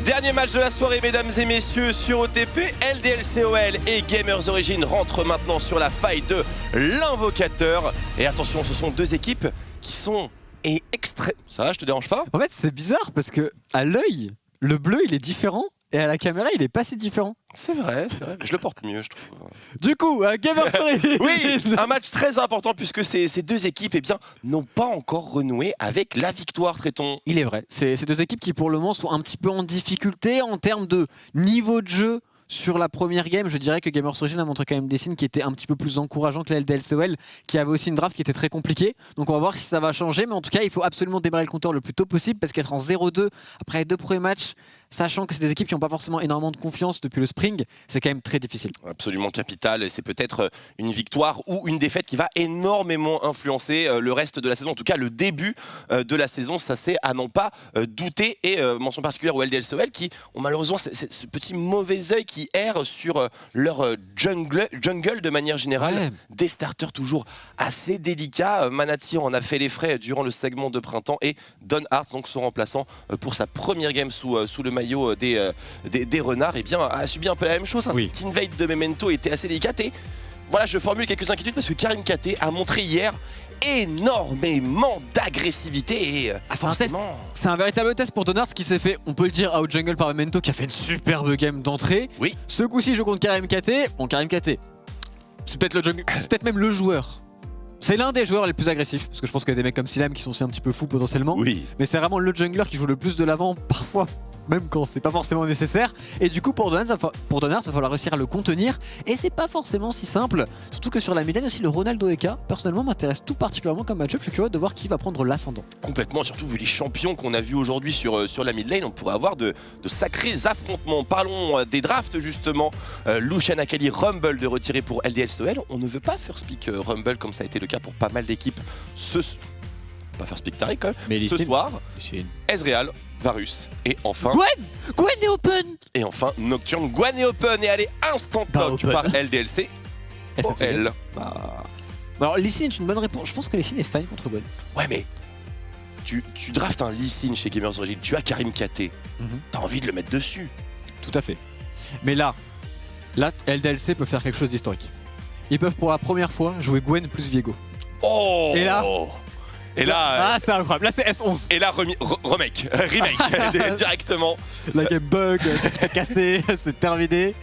Dernier match de la soirée, mesdames et messieurs, sur OTP. LDLCOL et Gamers Origin rentrent maintenant sur la faille de l'invocateur. Et attention, ce sont deux équipes qui sont extrêmes. Ça va, je te dérange pas? En fait, c'est bizarre parce que à l'œil, le bleu il est différent et à la caméra il est pas si différent. C'est vrai, je le porte mieux, je trouve. Du coup, Gamers Origin. Oui, un match très important puisque ces deux équipes n'ont pas encore renoué avec la victoire, traitons. Il est vrai, c'est deux équipes qui pour le moment sont un petit peu en difficulté en termes de niveau de jeu. Sur la première game, je dirais que Gamers Origin a montré quand même des signes qui étaient un petit peu plus encourageants que la LDLCOL, qui avait aussi une draft qui était très compliquée. Donc on va voir si ça va changer, mais en tout cas, il faut absolument démarrer le compteur le plus tôt possible parce qu'être en 0-2 après les deux premiers matchs, sachant que c'est des équipes qui n'ont pas forcément énormément de confiance depuis le spring, c'est quand même très difficile. Absolument capital, et c'est peut-être une victoire ou une défaite qui va énormément influencer le reste de la saison, en tout cas le début de la saison, ça c'est à n'en pas douter. Et mention particulière au LDLCOL qui ont malheureusement ce petit mauvais œil qui erre sur leur jungle de manière générale. Ouais. Des starters toujours assez délicats. Manati en a fait les frais durant le segment de printemps et Don Hart, donc son remplaçant pour sa première game sous le maillot des Renards, et bien, a subi un peu la même chose. Oui. Cette invade de Memento était assez délicate et voilà, je formule quelques inquiétudes parce que Karim KT a montré hier énormément d'agressivité et forcément... C'est un véritable test pour Donars qui s'est fait, on peut le dire, out jungle par Memento qui a fait une superbe game d'entrée. Oui. Ce coup-ci, je compte Karim KT. Bon, Karim KT, c'est peut-être le jungle, c'est peut-être même le joueur. C'est l'un des joueurs les plus agressifs, parce que je pense qu'il y a des mecs comme Silam qui sont aussi un petit peu fous potentiellement. Oui. Mais c'est vraiment le jungler qui joue le plus de l'avant, parfois, même quand c'est pas forcément nécessaire. Et du coup, pour Donars, il va falloir réussir à le contenir. Et c'est pas forcément si simple. Surtout que sur la mid lane aussi, le Ronaldo Eka, personnellement, m'intéresse tout particulièrement comme match-up. Je suis curieux de voir qui va prendre l'ascendant. Complètement, surtout vu les champions qu'on a vus aujourd'hui sur la mid lane, on pourrait avoir de sacrés affrontements. Parlons des drafts justement. Lucian Akali Rumble de retirer pour LDLCOL. On ne veut pas first pick Rumble comme ça a été le cas pour pas mal d'équipes. Pas first pick Tariq quand même. Mais ce soir, Ezreal, Varus et enfin... Gwen est open. Et enfin Nocturne. Gwen est open et elle est instant lock par LDLC. OL. Alors Lee Sin est une bonne réponse. Je pense que Lee Sin est fine contre Gwen. Ouais mais tu draftes un Lee Sin chez Gamers Origin, tu as Karim KT, t'as envie de le mettre dessus. Tout à fait. Mais là, LDLC peut faire quelque chose d'historique. Ils peuvent pour la première fois jouer Gwen plus Viego. Oh. Et là, c'est incroyable. Là, c'est S11. Et là, remake directement. La game bug, tout est cassé, c'est terminé.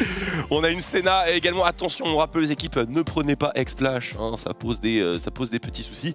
On a une Senna également. Attention, on rappelle les équipes, ne prenez pas X-Splash, hein, ça pose des petits soucis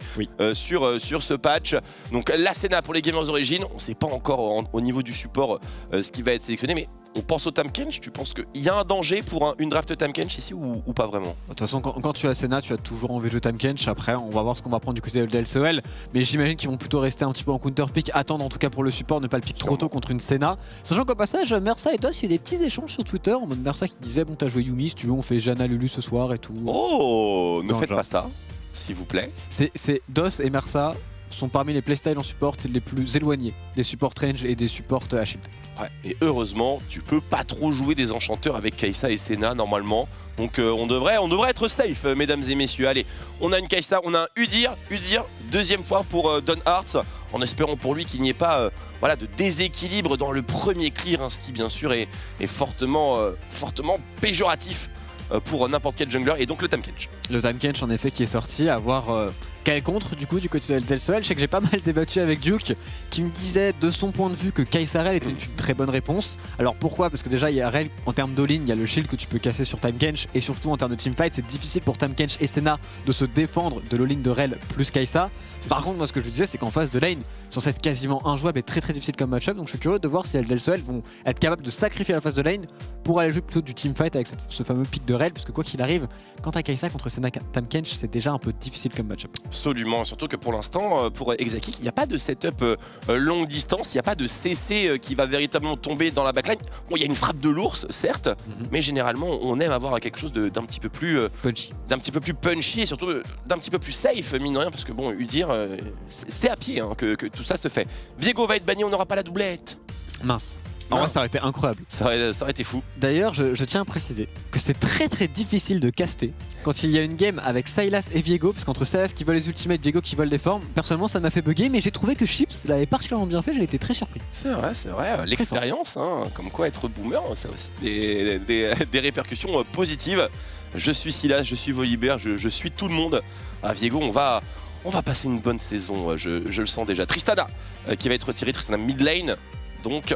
sur ce patch. Donc la Senna pour les Gamers Origin, on ne sait pas encore au niveau du support ce qui va être sélectionné, mais on pense au Tahm-Kench. Tu penses qu'il y a un danger pour une draft Tahm-Kench ici ou pas vraiment? De toute façon, quand tu as Senna, tu as toujours envie de jouer Tahm-Kench. Après, on va voir ce qu'on va prendre du côté de LDLCOL. Mais j'imagine qu'ils vont plutôt rester un petit peu en counter pick, attendre en tout cas pour le support, ne pas le pick trop tôt contre une Senna. Sachant qu'au passage, Mersa et Dos, il y a eu des petits échanges sur Twitter en mode Mersa qui disait bon, t'as joué Yumi, si tu veux, on fait Janna Lulu ce soir et tout. Oh, ne faites pas ça, s'il vous plaît. C'est Dos et Mersa sont parmi les playstyles en support les plus éloignés des supports range et des supports Shield. Ouais, et heureusement, tu peux pas trop jouer des enchanteurs avec Kai'Sa et Senna normalement. Donc on devrait être safe, mesdames et messieurs. Allez, on a une Kai'Sa, on a un Udyr, deuxième fois pour Don Hart, en espérant pour lui qu'il n'y ait pas de déséquilibre dans le premier clear, hein, ce qui bien sûr est fortement péjoratif pour n'importe quel jungler, et donc le Tahm-Kench. Le Tahm-Kench en effet qui est sorti, à voir quel contre du coup du côté de LDLCOL. Je sais que j'ai pas mal débattu avec Duke qui me disait de son point de vue que Kai'Sa était une très bonne réponse. Alors pourquoi? Parce que déjà il y a Rel en termes d'all-in, il y a le shield que tu peux casser sur Tahm-Kench, et surtout en termes de teamfight c'est difficile pour Tahm-Kench et Senna de se défendre de l'all-in de Rel plus Kai'Sa. Par contre moi ce que je disais c'est qu'en face de lane, censé être quasiment injouable et très difficile comme match-up, donc je suis curieux de voir si LDLCOL vont être capables de sacrifier la face de lane pour aller jouer plutôt du teamfight avec ce fameux pic de Rel, puisque quoi qu'il arrive, quand t'as Kai'Sa contre Senna Tahm-Kench c'est déjà un peu difficile comme match-up. Absolument, surtout que pour l'instant, pour Exakik, il n'y a pas de setup longue distance, il n'y a pas de CC qui va véritablement tomber dans la backline. Bon, il y a une frappe de l'ours, certes, mais généralement, on aime avoir quelque chose d'un petit peu plus punchy et surtout d'un petit peu plus safe, mine de rien, parce que bon, Udyr, c'est à pied hein, que tout ça se fait. Viego va être banni, on n'aura pas la doublette. Mince. En vrai, ça aurait été incroyable. Ça aurait été fou. D'ailleurs, je tiens à préciser que c'est très très difficile de caster quand il y a une game avec Sylas et Viego, parce qu'entre Sylas qui vole les ultimates, Viego qui vole les formes, personnellement ça m'a fait bugger, mais j'ai trouvé que Chips l'avait particulièrement bien fait, j'ai été très surpris. C'est vrai. L'expérience, hein, comme quoi être boomer, ça a aussi des répercussions positives. Je suis Sylas, je suis Volibear, je suis tout le monde. À Viego, on va passer une bonne saison, je le sens déjà. Tristana qui va être retiré, Tristana mid lane, donc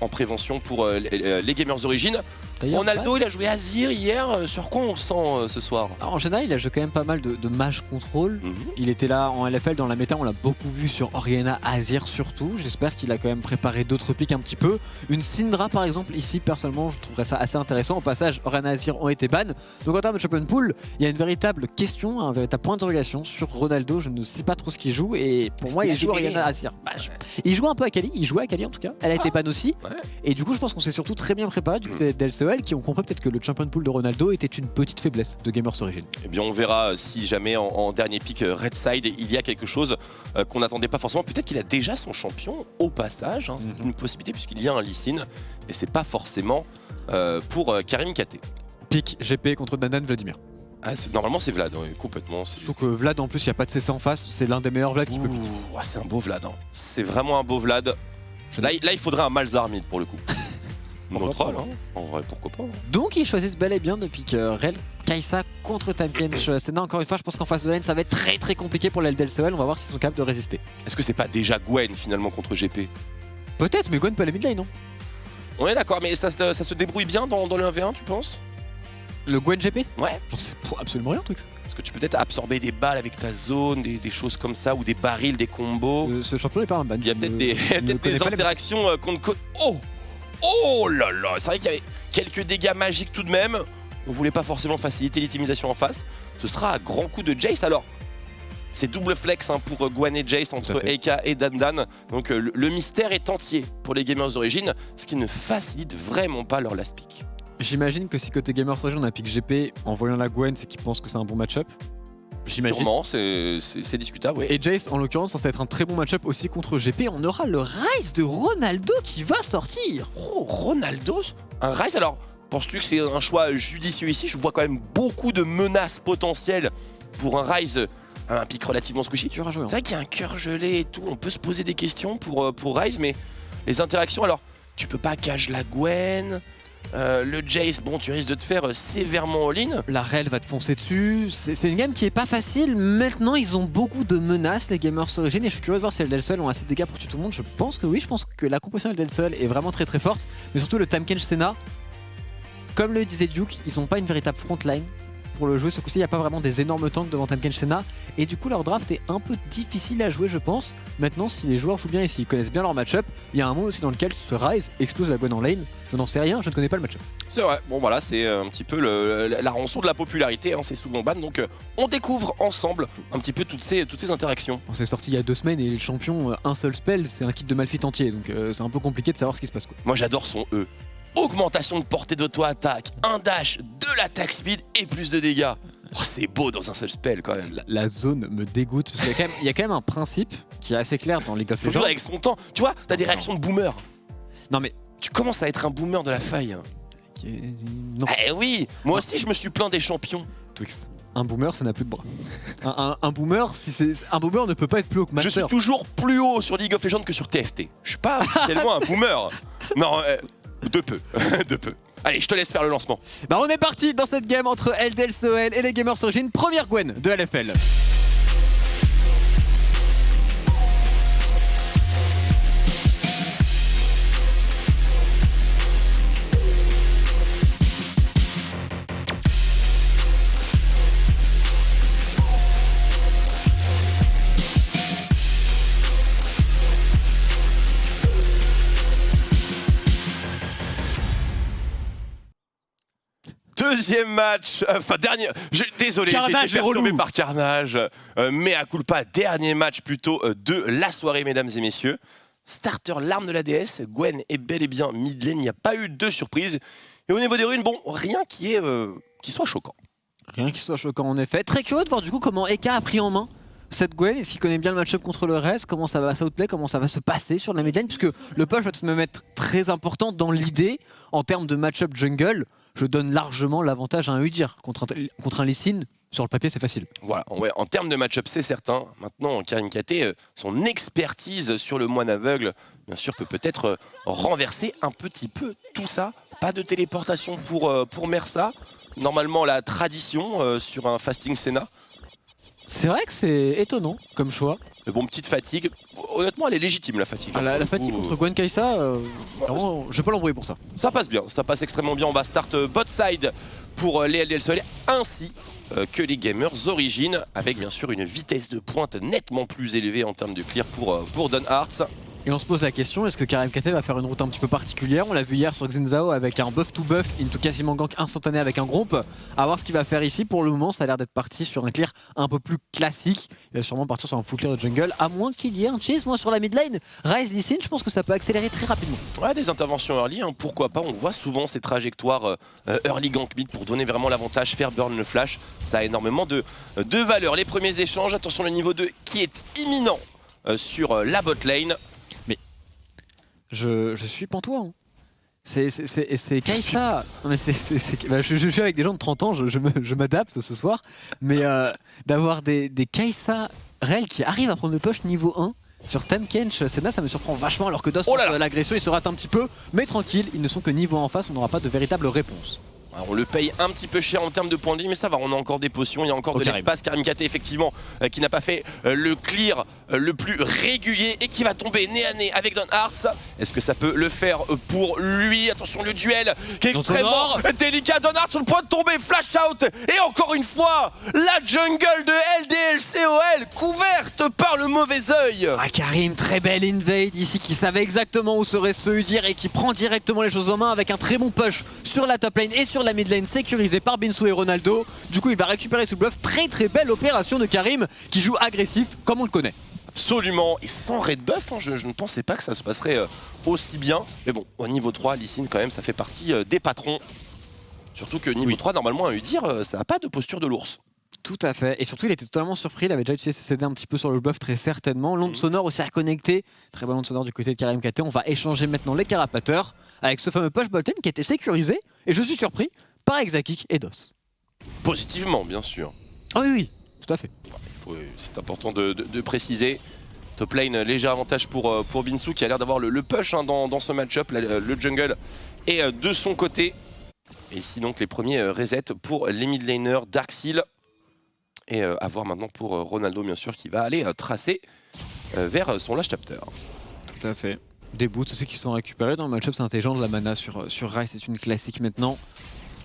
en prévention pour les gamers d'origine. Ronaldo, il a joué Azir hier. Sur quoi on le sent ce soir? Alors, en général, il a joué quand même pas mal de mage control. Il était là en LFL dans la méta, on l'a beaucoup vu sur Orianna, Azir surtout. J'espère qu'il a quand même préparé d'autres pics un petit peu. Une Syndra par exemple, ici personnellement, je trouverais ça assez intéressant. Au passage, Orianna et Azir ont été ban. Donc en termes de champion pool, il y a une véritable question, un véritable point d'interrogation sur Ronaldo. Je ne sais pas trop ce qu'il joue et pour moi, il joue Orianna, Azir. Il joue un peu à Kali, il jouait à Kali en tout cas. Elle a été ban aussi. Ouais. Et du coup, je pense qu'on s'est surtout très bien préparé du côté d'LCL qui ont compris peut-être que le champion pool de Ronaldo était une petite faiblesse de Gamers Origin. Eh bien, on verra si jamais en dernier pick Red Side il y a quelque chose qu'on n'attendait pas forcément. Peut-être qu'il a déjà son champion au passage. Hein, c'est une possibilité puisqu'il y a un Lee Sin et c'est pas forcément pour Karim KT. Pick GP contre Dandan Vladimir. Normalement c'est Vlad, complètement. Surtout que Vlad en plus il n'y a pas de CC en face, c'est l'un des meilleurs Vlad qui peut pick. C'est un beau Vlad, hein. C'est vraiment un beau Vlad. Là il faudrait un Malzahar mid pour le coup. Neutral, hein. En vrai, pourquoi pas. Donc ils choisissent bel et bien de pick Rel Kai'Sa contre Takench Senna. Encore une fois, je pense qu'en face de lane ça va être très très compliqué pour l'LDLCL. On va voir s'ils sont capables de résister. Est-ce que c'est pas déjà Gwen finalement contre GP? Peut-être, mais Gwen peut aller mid lane, non? On est d'accord, mais ça se débrouille bien dans le 1v1, tu penses? Le Gwen GP? Ouais. J'en sais absolument rien, Twix. Parce que tu peux peut-être absorber des balles avec ta zone, des choses comme ça, ou des barils, des combos. Ce champion n'est pas un ban. Il y a peut-être des interactions contre... Oh là là, c'est vrai qu'il y avait quelques dégâts magiques tout de même. On voulait pas forcément faciliter l'utilisation en face. Ce sera à grand coup de Jace. Alors, c'est double flex hein, pour Gwen et Jace entre Eka et Dandan. Donc le mystère est entier pour les gamers d'origine, ce qui ne facilite vraiment pas leur last pick. J'imagine que si côté gamers d'origine on a pick GP en voyant la Gwen, c'est qu'ils pensent que c'est un bon match-up. Sûrement, c'est discutable, oui. Et Jace, en l'occurrence, ça va être un très bon match-up aussi contre GP. On aura le Rise de Ronaldo qui va sortir. Oh, Ronaldo? Un Rise? Alors, penses-tu que c'est un choix judicieux ici? Je vois quand même beaucoup de menaces potentielles pour un Rise, un pick relativement squishy. C'est vrai qu'il y a un cœur gelé et tout. On peut se poser des questions pour Rise, mais les interactions, alors, tu peux pas cage la Gwen. Le Jace, bon, tu risques de te faire sévèrement all-in. La Rel va te foncer dessus. C'est une game qui est pas facile. Maintenant, ils ont beaucoup de menaces, les gamers d'origine. Et je suis curieux de voir si les LDLCL ont assez de dégâts pour tuer tout le monde. Je pense que oui. Je pense que la composition des LDLCL est vraiment très très forte. Mais surtout, le Takench Senna, comme le disait Duke, ils n'ont pas une véritable frontline pour le jouer. Ce coup-ci, il n'y a pas vraiment des énormes tanks devant Takench Senna. Et du coup, leur draft est un peu difficile à jouer, je pense. Maintenant, si les joueurs jouent bien et s'ils connaissent bien leur match-up, il y a un moment aussi dans lequel ce Rise explose la Gwen en lane. Je n'en sais rien, je ne connais pas le match-up. C'est vrai, bon voilà, c'est un petit peu la rançon de la popularité, hein, c'est souvent ban, donc on découvre ensemble un petit peu toutes ces interactions. On s'est sorti il y a 2 semaines et les champions, un seul spell, c'est un kit de Malphite entier, donc c'est un peu compliqué de savoir ce qui se passe, quoi. Moi j'adore son E. Augmentation de portée d'auto-attaque, un dash, de l'attaque speed et plus de dégâts. Oh, c'est beau dans un seul spell quand même. La zone me dégoûte parce qu'il y a quand même un principe qui est assez clair dans League of Legends. Avec son temps, tu vois, t'as des réactions de boomer. Non mais tu commences à être un boomer de la faille. Non. Eh oui, moi aussi je me suis plaint des champions. Twix. Un boomer, ça n'a plus de bras. un boomer, un boomer ne peut pas être plus haut que Master. Je suis toujours plus haut sur League of Legends que sur TFT. Je suis pas tellement un boomer. Non, de peu, de peu. Allez, je te laisse faire le lancement. Bah on est parti dans cette game entre LDLCL et les gamers d'origine. Première Gwen de LFL. Deuxième match, dernier. Désolé, j'ai été perturbé par Carnage, mais à culpa, dernier match plutôt de la soirée, mesdames et messieurs. Starter, l'arme de la déesse, Gwen est bel et bien mid lane, il n'y a pas eu de surprise. Et au niveau des runes, bon, rien qui soit choquant. Rien qui soit choquant en effet. Très curieux de voir du coup comment Eka a pris en main cette Gwen, est-ce qu'il connaît bien le match-up contre le reste? Comment ça va s'outplay? Comment ça va se passer sur la midlane? Puisque le push va tout de même être très important dans l'idée, en termes de match-up jungle, je donne largement l'avantage à un Udyr. Contre un Lee Sin, sur le papier c'est facile. Voilà, ouais, en termes de match-up c'est certain. Maintenant, Karim KT, son expertise sur le moine aveugle, bien sûr, peut-être renverser un petit peu tout ça. Pas de téléportation pour Mersa. Normalement, la tradition sur un fasting Senna. C'est vrai que c'est étonnant comme choix. Mais bon, petite fatigue. Honnêtement, elle est légitime la fatigue. Ah, la fatigue contre Gwen Kai'Sa, vraiment, je vais pas l'embrouiller pour ça. Ça passe bien, ça passe extrêmement bien. On va start bot side pour les LDL Soleil ainsi que les gamers origines, avec bien sûr une vitesse de pointe nettement plus élevée en termes de clear pour Don Hearts. Et on se pose la question, est-ce que Karim KT va faire une route un petit peu particulière? On l'a vu hier sur Xin Zhao avec un buff to buff into quasiment gank instantané avec un groupe. À voir ce qu'il va faire ici. Pour le moment, ça a l'air d'être parti sur un clear un peu plus classique. Il va sûrement partir sur un full clear de jungle, à moins qu'il y ait un chase. Moi sur la mid lane, Ryze Lee Sin, je pense que ça peut accélérer très rapidement. Ouais, des interventions early, hein, pourquoi pas. On voit souvent ces trajectoires early gank mid pour donner vraiment l'avantage, faire burn le flash. Ça a énormément de valeur. Les premiers échanges, attention le niveau 2 qui est imminent sur la bot lane. Je suis pantois. Hein. C'est Kai'Sa. Non, mais bah, je suis avec des gens de 30 ans, je m'adapte ce soir. Mais d'avoir des Kai'Sa réels qui arrivent à prendre le push niveau 1 sur Tahm Kench, Senna, ça me surprend vachement. Alors que Dos, l'agression, il se rate un petit peu. Mais tranquille, ils ne sont que niveau 1 en face, on n'aura pas de véritable réponse. On le paye un petit peu cher en termes de points de vie, mais ça va, on a encore des potions, il y a encore de l'espace. Karim KT effectivement qui n'a pas fait le clear le plus régulier et qui va tomber nez à nez avec Don Hearts. Est-ce que ça peut le faire pour lui? Attention, le duel qui est extrêmement délicat. Don Hearts sur le point de tomber, flash out. Et encore une fois, la jungle de LDLCOL couverte par le mauvais œil. Ah, Karim, très belle invade ici, qui savait exactement où serait ce Udyr et qui prend directement les choses en main avec un très bon push sur la top lane et sur la mid lane sécurisée par Binsou et Ronaldo. Du coup il va récupérer ce bluff. Très très belle opération de Karim qui joue agressif comme on le connaît. Absolument, et sans red buff, hein, je ne pensais pas que ça se passerait aussi bien. Mais bon, au niveau 3, Lee Sin quand même ça fait partie des patrons. Surtout que niveau 3, normalement un Udyr, ça n'a pas de posture de l'ours. Tout à fait, et surtout il était totalement surpris, il avait déjà utilisé ses CD un petit peu sur le buff très certainement. L'onde sonore aussi reconnectée, très bonne onde sonore du côté de Karim KT. On va échanger maintenant les carapateurs avec ce fameux push Bolten qui était sécurisé, et je suis surpris par Exakik et Dos. Positivement bien sûr. Ah oui, tout à fait. C'est important de préciser. Top lane, léger avantage pour Binsou qui a l'air d'avoir le push hein, dans ce match-up. Le jungle est de son côté. Et ici donc les premiers resets pour les mid laners Darkseal. Et à voir maintenant pour Ronaldo bien sûr qui va aller tracer vers son last chapter. Tout à fait. Des boots aussi qui sont récupérés dans le match-up, c'est intelligent. De la mana sur Ryze, c'est une classique maintenant.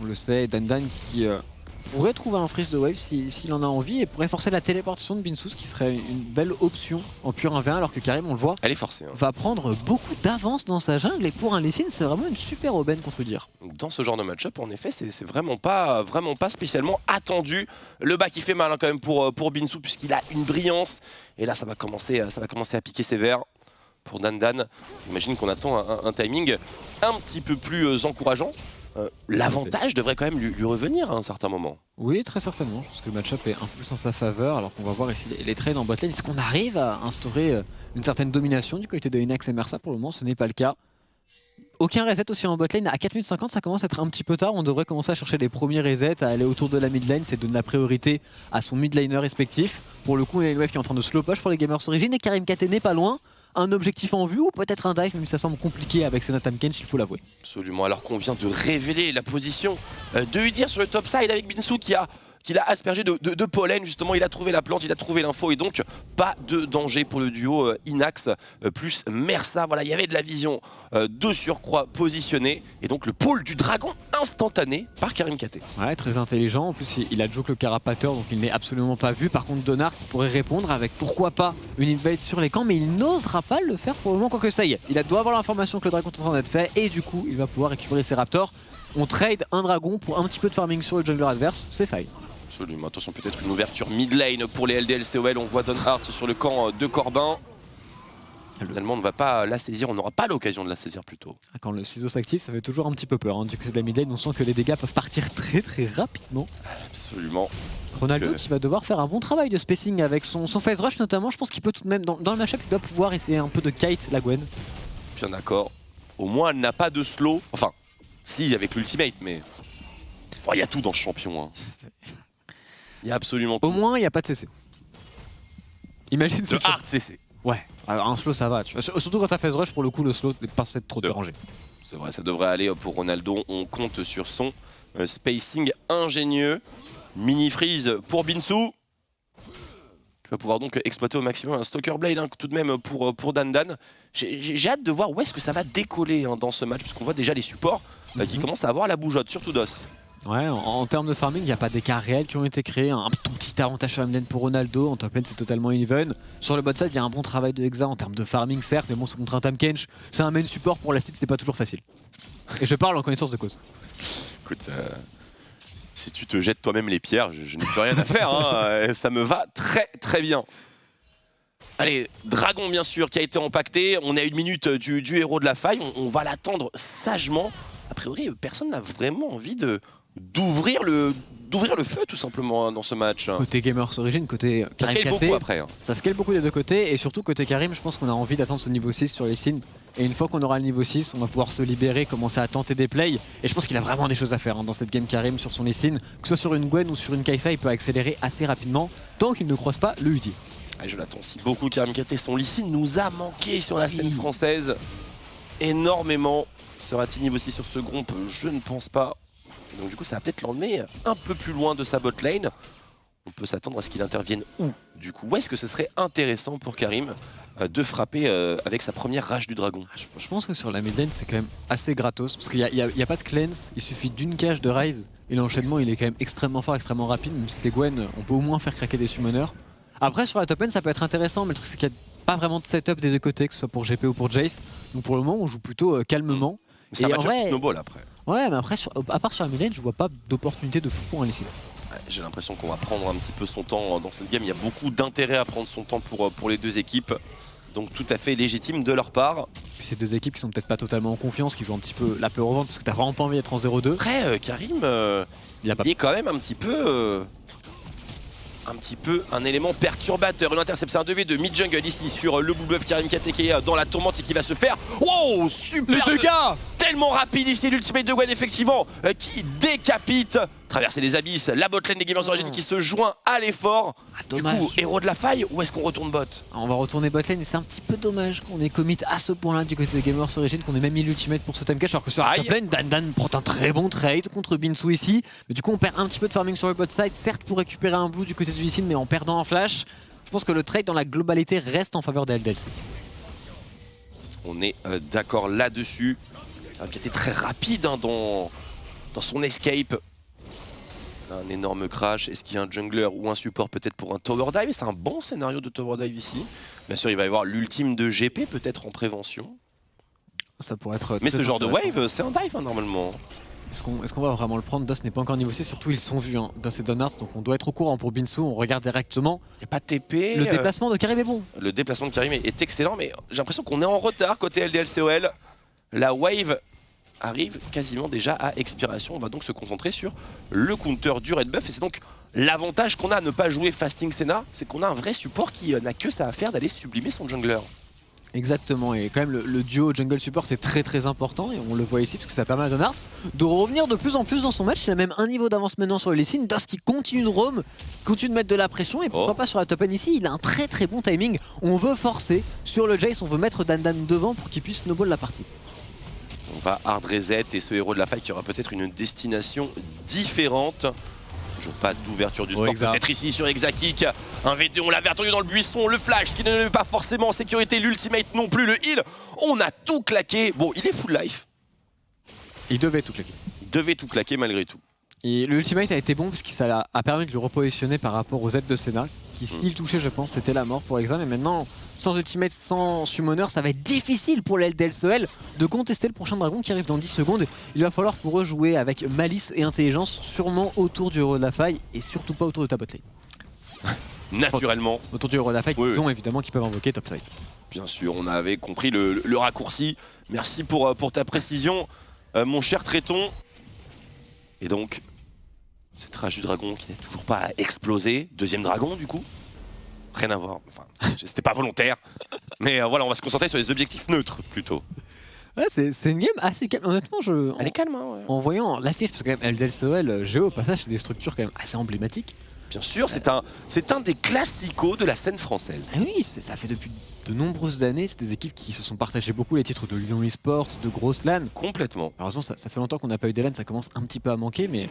On le sait, Dan qui pourrait trouver un freeze de wave s'il en a envie et pourrait forcer la téléportation de Binsou, ce qui serait une belle option en pur 1v1 alors que Karim, on le voit, elle est forcée, hein. Va prendre beaucoup d'avance dans sa jungle et pour un Lee Sin, c'est vraiment une super aubaine contre Udyr. Dans ce genre de match-up, en effet, c'est vraiment pas spécialement attendu. Le bas qui fait mal hein, quand même pour Binsou puisqu'il a une brillance et là ça va commencer à piquer sévère pour Dan. J'imagine qu'on attend un timing un petit peu plus encourageant. L'avantage devrait quand même lui revenir à un certain moment. Oui, très certainement. Je pense que le match-up est un peu plus en sa faveur. Alors qu'on va voir ici les trades en botlane. Est-ce qu'on arrive à instaurer une certaine domination du côté de Inax et Mersa? Pour le moment, ce n'est pas le cas. Aucun reset aussi en botlane. À 4 minutes 50, ça commence à être un petit peu tard. On devrait commencer à chercher les premiers resets, à aller autour de la mid lane. C'est donner la priorité à son mid laner respectif. Pour le coup, il y a une wave qui est en train de slow push pour les gamers origines. Et Karim KT n'est pas loin. Un objectif en vue ou peut-être un dive, même si ça semble compliqué avec Senna Tahm Kench, il faut l'avouer. Absolument, alors qu'on vient de révéler la position de Udyr sur le top side avec Binsou qui a aspergé de pollen justement, il a trouvé la plante, il a trouvé l'info et donc pas de danger pour le duo Inax plus Mersa. Voilà, il y avait de la vision de surcroît positionnée et donc le pôle du dragon instantané par Karim KT. Ouais, très intelligent, en plus il a joke le carapateur donc il n'est absolument pas vu. Par contre Don Hearts pourrait répondre avec pourquoi pas une invade sur les camps, mais il n'osera pas le faire pour le moment, quoique ça y est, il doit avoir l'information que le dragon est en train d'être fait et du coup il va pouvoir récupérer ses raptors. On trade un dragon pour un petit peu de farming sur le jungler adverse, c'est fine. Absolument, attention peut-être une ouverture mid lane pour les LDLCOL, on voit Don Hearts sur le camp de Corbin. Finalement, on ne va pas la saisir, on n'aura pas l'occasion de la saisir plutôt. Quand le ciseau s'active, ça fait toujours un petit peu peur. Du côté de la mid lane, on sent que les dégâts peuvent partir très très rapidement. Absolument. Ronaldo qui va devoir faire un bon travail de spacing avec son phase rush notamment. Je pense qu'il peut tout de même, dans le match-up, il doit pouvoir essayer un peu de kite la Gwen. Bien d'accord. Au moins, elle n'a pas de slow. Enfin, si, avec l'ultimate, mais... Il y a tout dans ce champion. Hein. Il y a absolument tout. Au moins, il n'y a pas de CC. Imagine de hard CC. Ouais, alors un slow ça va. Tu vois. Surtout quand t'as phase rush, pour le coup, le slow n'est pas trop dérangé. C'est vrai, ça devrait aller pour Ronaldo. On compte sur son spacing ingénieux. Mini freeze pour Binsou. Tu vas pouvoir donc exploiter au maximum un Stalker Blade hein, tout de même pour Dandan. J'ai hâte de voir où est-ce que ça va décoller hein, dans ce match, parce qu'on voit déjà les supports qui commencent à avoir la bougeotte, surtout DOS. Ouais, en termes de farming, il n'y a pas d'écart réel qui ont été créés. Un tout petit avantage sur lane pour Ronaldo. En top lane, c'est totalement even. Sur le bot side, il y a un bon travail de Hexa en termes de farming, certes, mais bon, c'est contre un Tahm Kench. C'est un main support pour la site, c'est pas toujours facile. Et je parle en connaissance de cause. Écoute, si tu te jettes toi-même les pierres, je n'ai plus rien à faire. Hein. Ça me va très très bien. Allez, Dragon bien sûr qui a été impacté. On est à 1 minute du héros de la faille. On va l'attendre sagement. A priori, personne n'a vraiment envie d'ouvrir le feu tout simplement hein, dans ce match. Côté Gamers Origin, côté Karim ça scale beaucoup après. Hein. Ça scale beaucoup des deux côtés et surtout côté Karim, je pense qu'on a envie d'attendre ce niveau 6 sur les signes. Et une fois qu'on aura le niveau 6, on va pouvoir se libérer, commencer à tenter des plays. Et je pense qu'il a vraiment des choses à faire hein, dans cette game Karim sur son Lee Sin. Que ce soit sur une Gwen ou sur une Kai'Sa, il peut accélérer assez rapidement tant qu'il ne croise pas le UD. Ah, je l'attends si beaucoup Karim KT. Son Lee Sin nous a manqué sur la scène française énormément. Sera-t-il niveau 6 sur ce groupe? Je ne pense pas. Donc du coup ça va peut-être l'emmener un peu plus loin de sa bot lane. On peut s'attendre à ce qu'il intervienne où du coup? Où est-ce que ce serait intéressant pour Karim de frapper avec sa première rage du dragon? Je pense que sur la mid lane c'est quand même assez gratos parce qu'il n'y a pas de cleanse, il suffit d'une cage de Ryze et l'enchaînement il est quand même extrêmement fort, extrêmement rapide. Même si c'est Gwen, on peut au moins faire craquer des summoners. Après sur la top lane ça peut être intéressant, mais le truc c'est qu'il n'y a pas vraiment de setup des deux côtés, que ce soit pour GP ou pour Jace. Donc pour le moment on joue plutôt calmement. Ça va déjà snowball après. Ouais, mais après, à part sur la mid lane, je vois pas d'opportunité de fou pour un Lee Sin. Ouais, j'ai l'impression qu'on va prendre un petit peu son temps dans cette game. Il y a beaucoup d'intérêt à prendre son temps pour les deux équipes. Donc tout à fait légitime de leur part. Puis ces deux équipes qui sont peut-être pas totalement en confiance, qui jouent un petit peu la peur au ventre parce que t'as vraiment pas envie d'être en 0-2. Après, Karim, il est quand même un petit peu un élément perturbateur. Une interception 1-2v de mid-jungle ici sur le Blue Buff Karim KT qui est dans la tourmente et qui va se faire. Wow, super! Les dégâts! Tellement rapide ici l'ultimate de Gwen effectivement qui décapite. Traverser les abysses, la botlane des Gamers Origin qui se joint à l'effort. Du coup, héros de la faille, où est-ce qu'on retourne bot? On va retourner botlane, mais c'est un petit peu dommage qu'on ait commit à ce point là du côté des Gamers Origin, qu'on ait même mis l'ultimate pour ce time catch, alors que sur la top lane, Dan prend un très bon trade contre Binsou ici. Mais du coup on perd un petit peu de farming sur le bot side, certes pour récupérer un blue du côté du Lee Sin, mais en perdant un flash. Je pense que le trade dans la globalité reste en faveur de LDLC. On est d'accord là-dessus. Qui était très rapide hein, dans son escape. Un énorme crash. Est-ce qu'il y a un jungler ou un support peut-être pour un tower dive? C'est un bon scénario de tower dive ici. Bien sûr, il va y avoir l'ultime de GP peut-être en prévention. Ça pourrait être. Mais ce genre de wave, c'est un dive hein, normalement. Est-ce qu'on va vraiment le prendre? DOS n'est pas encore niveau 6, surtout ils sont vus, hein. DOS et Donards, donc on doit être au courant pour Binsou, on regarde directement. Il n'y a pas de TP. Le déplacement de Karim est bon. Le déplacement de Karim est excellent, mais j'ai l'impression qu'on est en retard côté LDLCOL. La wave arrive quasiment déjà à expiration. On va donc se concentrer sur le counter du red buff. Et c'est donc l'avantage qu'on a à ne pas jouer Fasting Senna, c'est qu'on a un vrai support qui n'a que ça à faire d'aller sublimer son jungler. Exactement, et quand même le duo jungle support est très très important, et on le voit ici parce que ça permet à Donards de revenir de plus en plus dans son match. Il a même un niveau d'avance maintenant sur le Lee Sin. DOS qui continue de roam, continue de mettre de la pression, et pourquoi pas sur la top lane ici, il a un très très bon timing. On veut forcer sur le Jace, on veut mettre Dandan devant pour qu'il puisse snowball la partie. On va hard reset et ce héros de la faille qui aura peut-être une destination différente. Toujours pas d'ouverture du score, peut-être ici sur Exakick. Un V2, on l'avait attendu dans le buisson, le flash qui ne met pas forcément en sécurité, l'ultimate non plus, le heal. On a tout claqué. Bon, il est full life. Il devait tout claquer. Il devait tout claquer malgré tout. Et l'ultimate a été bon parce que ça a permis de le repositionner par rapport aux Z de Senna, qui s'il touchait je pense c'était la mort pour Exa, mais maintenant sans ultimate, sans summoner, ça va être difficile pour l'LDLCOL de contester le prochain dragon qui arrive dans 10 secondes. Il va falloir pour eux jouer avec malice et intelligence, sûrement autour du héros de la faille et surtout pas autour de ta botlane. Naturellement. Autour du héros de la faille, ils ont évidemment qui peuvent invoquer topside. Bien sûr, on avait compris le raccourci. Merci pour ta précision, mon cher Tréton. Et donc, cette rage du dragon qui n'est toujours pas explosé. Deuxième dragon, du coup. Rien à voir. Enfin, c'était pas volontaire. Mais voilà, on va se concentrer sur les objectifs neutres, plutôt. Ouais, c'est une game assez calme. Honnêtement, Elle est calme, hein, ouais. en voyant l'affiche, parce que quand même, LDLCOL, Géo, au passage, c'est des structures quand même assez emblématiques. Bien sûr, c'est un des classicos de la scène française. Ah oui, ça fait depuis de nombreuses années, c'est des équipes qui se sont partagées beaucoup les titres de Lyon eSports, de grosses LAN. Complètement. Heureusement, ça fait longtemps qu'on n'a pas eu des LAN, ça commence un petit peu à manquer, mais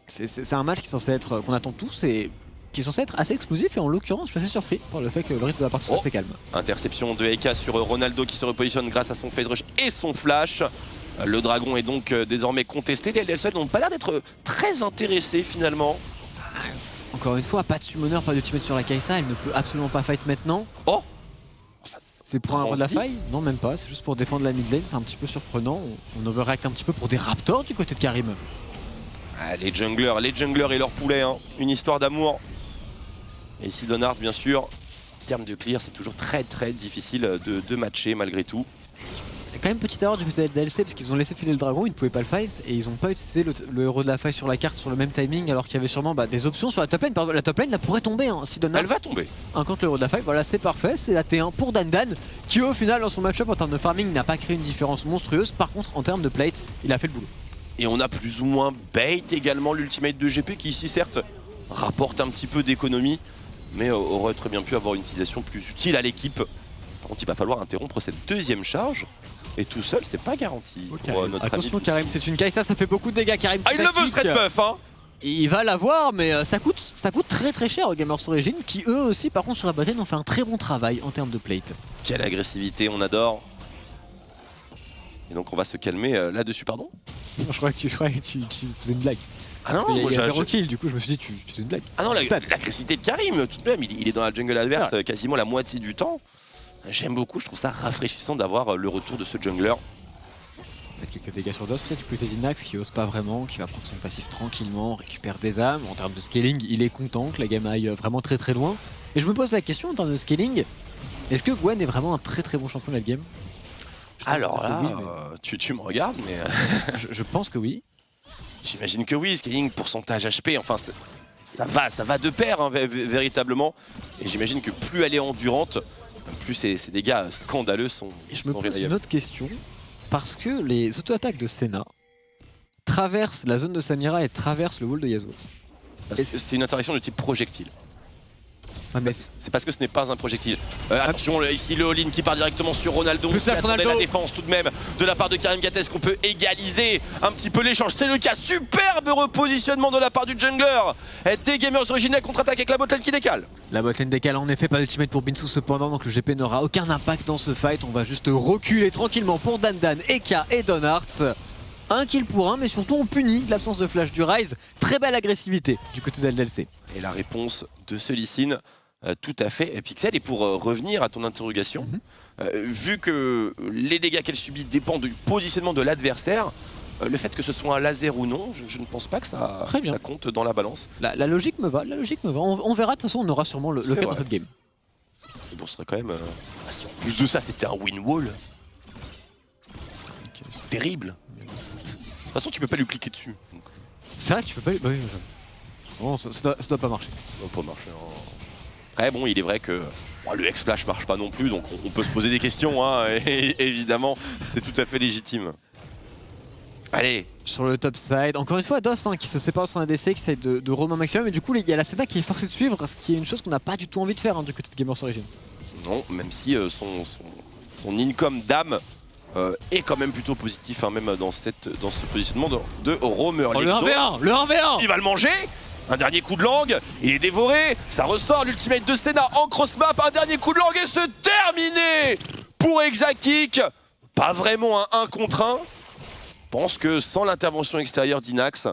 c'est un match qui est censé être, qu'on attend tous et qui est censé être assez explosif. Et en l'occurrence, je suis assez surpris par le fait que le rythme de la partie soit assez calme. Interception de Eka sur Ronaldo qui se repositionne grâce à son phase rush et son flash. Le dragon est donc désormais contesté. Les LDLCOL n'ont pas l'air d'être très intéressés finalement. Encore une fois, pas de summoner, pas de ultimate sur la Kai'Sa, elle ne peut absolument pas fight maintenant. Oh, c'est pour un roi de la faille? Non, même pas, c'est juste pour défendre la mid lane, c'est un petit peu surprenant. On overreact un petit peu pour des raptors du côté de Karim. Ah, les junglers et leurs poulets, hein. Une histoire d'amour. Et ici Donard, bien sûr, en termes de clear, c'est toujours très difficile de matcher malgré tout. Il y a quand même petite erreur du côté de DLC parce qu'ils ont laissé filer le dragon, ils ne pouvaient pas le fight et ils n'ont pas utilisé le héros de la faille sur la carte sur le même timing alors qu'il y avait sûrement des options sur la top lane. Pardon, la top lane là pourrait tomber hein, si Donald. Elle va tomber. Un contre le héros de la faille, voilà c'est parfait, c'est la T1 pour Dan qui au final dans son match-up en termes de farming n'a pas créé une différence monstrueuse. Par contre en termes de plate, il a fait le boulot. Et on a plus ou moins bait également l'ultimate de GP qui ici certes rapporte un petit peu d'économie mais aurait très bien pu avoir une utilisation plus utile à l'équipe. Par contre il va falloir interrompre cette deuxième charge. Et tout seul, c'est pas garanti. Pour notre attention ami. Karim, c'est une Kai'Sa, ça fait beaucoup de dégâts Karim. Ah il le veut ce red buff hein. Il va l'avoir mais ça coûte très cher aux Gamers Origin qui eux aussi par contre sur la botlane ont fait un très bon travail en termes de plate. Quelle agressivité, on adore. Et donc on va se calmer là-dessus, pardon. Je crois que tu faisais une blague. Ah non, il y a 0 je... kill, du coup je me suis dit tu faisais une blague. Ah non, l'agressivité de Karim, tout de même, il est dans la jungle adverse quasiment la moitié du temps. J'aime beaucoup, je trouve ça rafraîchissant d'avoir le retour de ce jungler. Quelques dégâts sur DOS, peut-être du côté d'Inax qui ose pas vraiment, qui va prendre son passif tranquillement, récupère des âmes. En termes de scaling, il est content que la game aille vraiment très loin. Et je me pose la question en termes de scaling, est-ce que Gwen est vraiment un très bon champion de la game? Alors là, oui, tu me regardes, mais... je pense que oui. J'imagine que oui, scaling, pourcentage HP, enfin ça va de pair hein, véritablement. Et j'imagine que plus elle est endurante, plus ces dégâts scandaleux sont Et je me pose une autre question, parce que les auto-attaques de Senna traversent la zone de Samira et traversent le wall de Yasuo. C'est une interaction de type projectile. Ah, c'est parce que ce n'est pas un projectile. Attention, ici le all-in qui part directement sur Ronaldo. Plus la défense tout de même de la part de Karim Gates qu'on peut égaliser un petit peu l'échange. C'est le cas. Superbe repositionnement de la part du jungler. Des gamers originels contre-attaque avec la botlane qui décale. La botlane décale en effet, pas d'ultimate pour Binsu cependant, donc le GP n'aura aucun impact dans ce fight. On va juste reculer tranquillement pour Dan, Eka et Donhardt. Un kill pour un, mais surtout on punit l'absence de flash du Ryze. Très belle agressivité du côté d'LDLC. Et la réponse de ce Lee Sin, tout à fait. Et Pixel, et pour revenir à ton interrogation, vu que les dégâts qu'elle subit dépendent du positionnement de l'adversaire, le fait que ce soit un laser ou non, je ne pense pas que ça compte dans la balance. La logique me va, On verra, de toute façon on aura sûrement le cas dans cette game. Et bon, ce serait quand même... si en plus de ça c'était un win wall, c'est terrible. De toute façon tu peux pas lui cliquer dessus. C'est vrai que tu peux pas lui... Bah oui, bon, ça doit pas marcher. Ça doit pas marcher. Après bon, il est vrai que le X-Flash marche pas non plus, donc on peut se poser des questions, hein, et évidemment, c'est tout à fait légitime. Allez. Sur le top side, encore une fois DOS qui se sépare de son ADC, qui essaie de roam un maximum, et du coup il y a la Senna qui est forcée de suivre, ce qui est une chose qu'on n'a pas du tout envie de faire hein, du côté de Gamers Origin. Non, même si son income d'âme est quand même plutôt positif, hein, même dans ce positionnement de roamer. Oh, le 1v1, le 1v1. Il va le manger. Un dernier coup de langue, il est dévoré, ça ressort l'ultimate de Senna en cross-map, un dernier coup de langue et c'est terminé pour Exakick. Pas vraiment un 1 contre 1. Je pense que sans l'intervention extérieure d'Inax,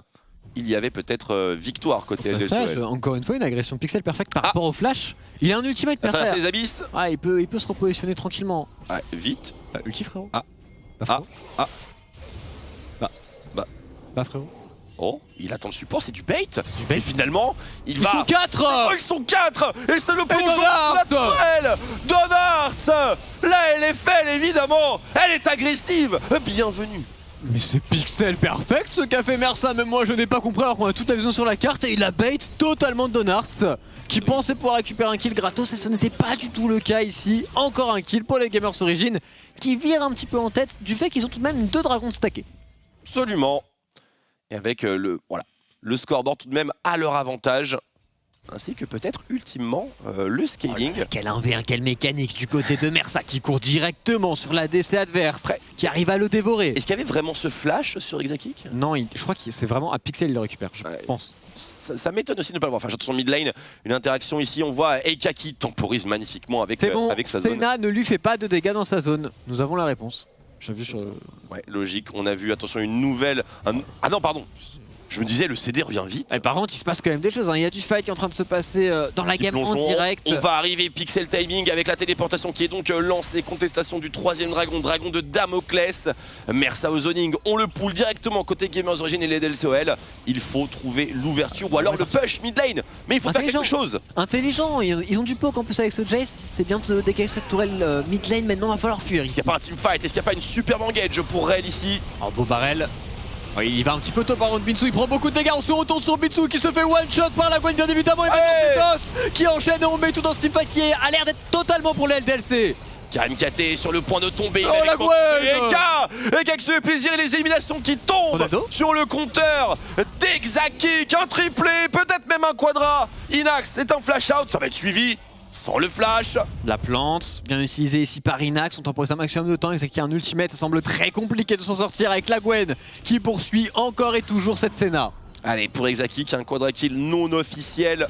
il y avait peut-être victoire côté LDLCOL. Encore une fois, une agression pixel perfect par rapport au flash. Il a un ultimate perfect. Les abysses. Ah, il peut se repositionner tranquillement. Ah, vite. Ulti frérot. Bah frérot. Bah frérot. Oh, il attend le support, c'est du bait. du bait. Et finalement, ils sont 4. Oh, ils sont 4. Et c'est le plongeon Donart naturel Donart. La LFL, évidemment, elle est agressive. Bienvenue. Mais c'est pixel perfect ce qu'a fait Mersa, même moi je n'ai pas compris alors qu'on a toute la vision sur la carte et il a bait totalement Donart qui pensait pouvoir récupérer un kill gratos et ce n'était pas du tout le cas ici. Encore un kill pour les Gamers Origin qui virent un petit peu en tête du fait qu'ils ont tout de même 2 dragons stackés. Absolument. Et avec le scoreboard tout de même à leur avantage. Ainsi que peut-être ultimement le scaling. Oh là, quel 1v1, quelle mécanique du côté de Mersa qui court directement sur la DC adverse, qui arrive à le dévorer. Est-ce qu'il y avait vraiment ce flash sur Exakik? Non, je crois que c'est vraiment à Pixel il le récupère, je pense. Ça m'étonne aussi de ne pas le voir. Enfin, attention, mid lane, une interaction ici. On voit Eika qui temporise magnifiquement avec, bon, avec sa zone. Senna ne lui fait pas de dégâts dans sa zone. Nous avons la réponse. J'ai vu sur. Ouais, logique. On a vu, attention, une nouvelle. Ah non, pardon. Je me disais, le CD revient vite. Et par contre, il se passe quand même des choses. Hein. Il y a du fight qui est en train de se passer dans la game en direct. On va arriver pixel timing avec la téléportation qui est donc lancée. Contestation du 3ème dragon, dragon de Damoclès. Mersa au zoning. On le pull directement côté Gamers Origin et les DLCOL. Il faut trouver l'ouverture ou alors le push mid lane. Mais il faut faire quelque chose. Intelligent. Ils ont du poke en plus avec ce Jace. C'est bien de décaler cette tourelle mid lane. Maintenant, il va falloir fuir. Est-ce qu'il n'y a pas un teamfight? Est-ce qu'il n'y a pas une superbe engage pour Rel ici? En beau barrel. Oui, il va un petit peu tôt par contre Binsu, il prend beaucoup de dégâts, on se retourne sur Binsu qui se fait one shot par la Gwen bien évidemment et maintenant Pétos qui enchaîne et on met tout dans ce teamfight qui a l'air d'être totalement pour la LDLC. Karim KT sur le point de tomber, oh la Gwen Eka qui se fait plaisir et les éliminations qui tombent sur le compteur d'Exakik, un triplé, peut-être même un quadra. Inax c'est un flash out, ça va être suivi sans le flash. La plante, bien utilisée ici par Inax, on temporise un maximum de temps, Exakik a un ultimate, ça semble très compliqué de s'en sortir avec la Gwen qui poursuit encore et toujours cette Senna. Allez, pour Exakik, un quadra kill non officiel,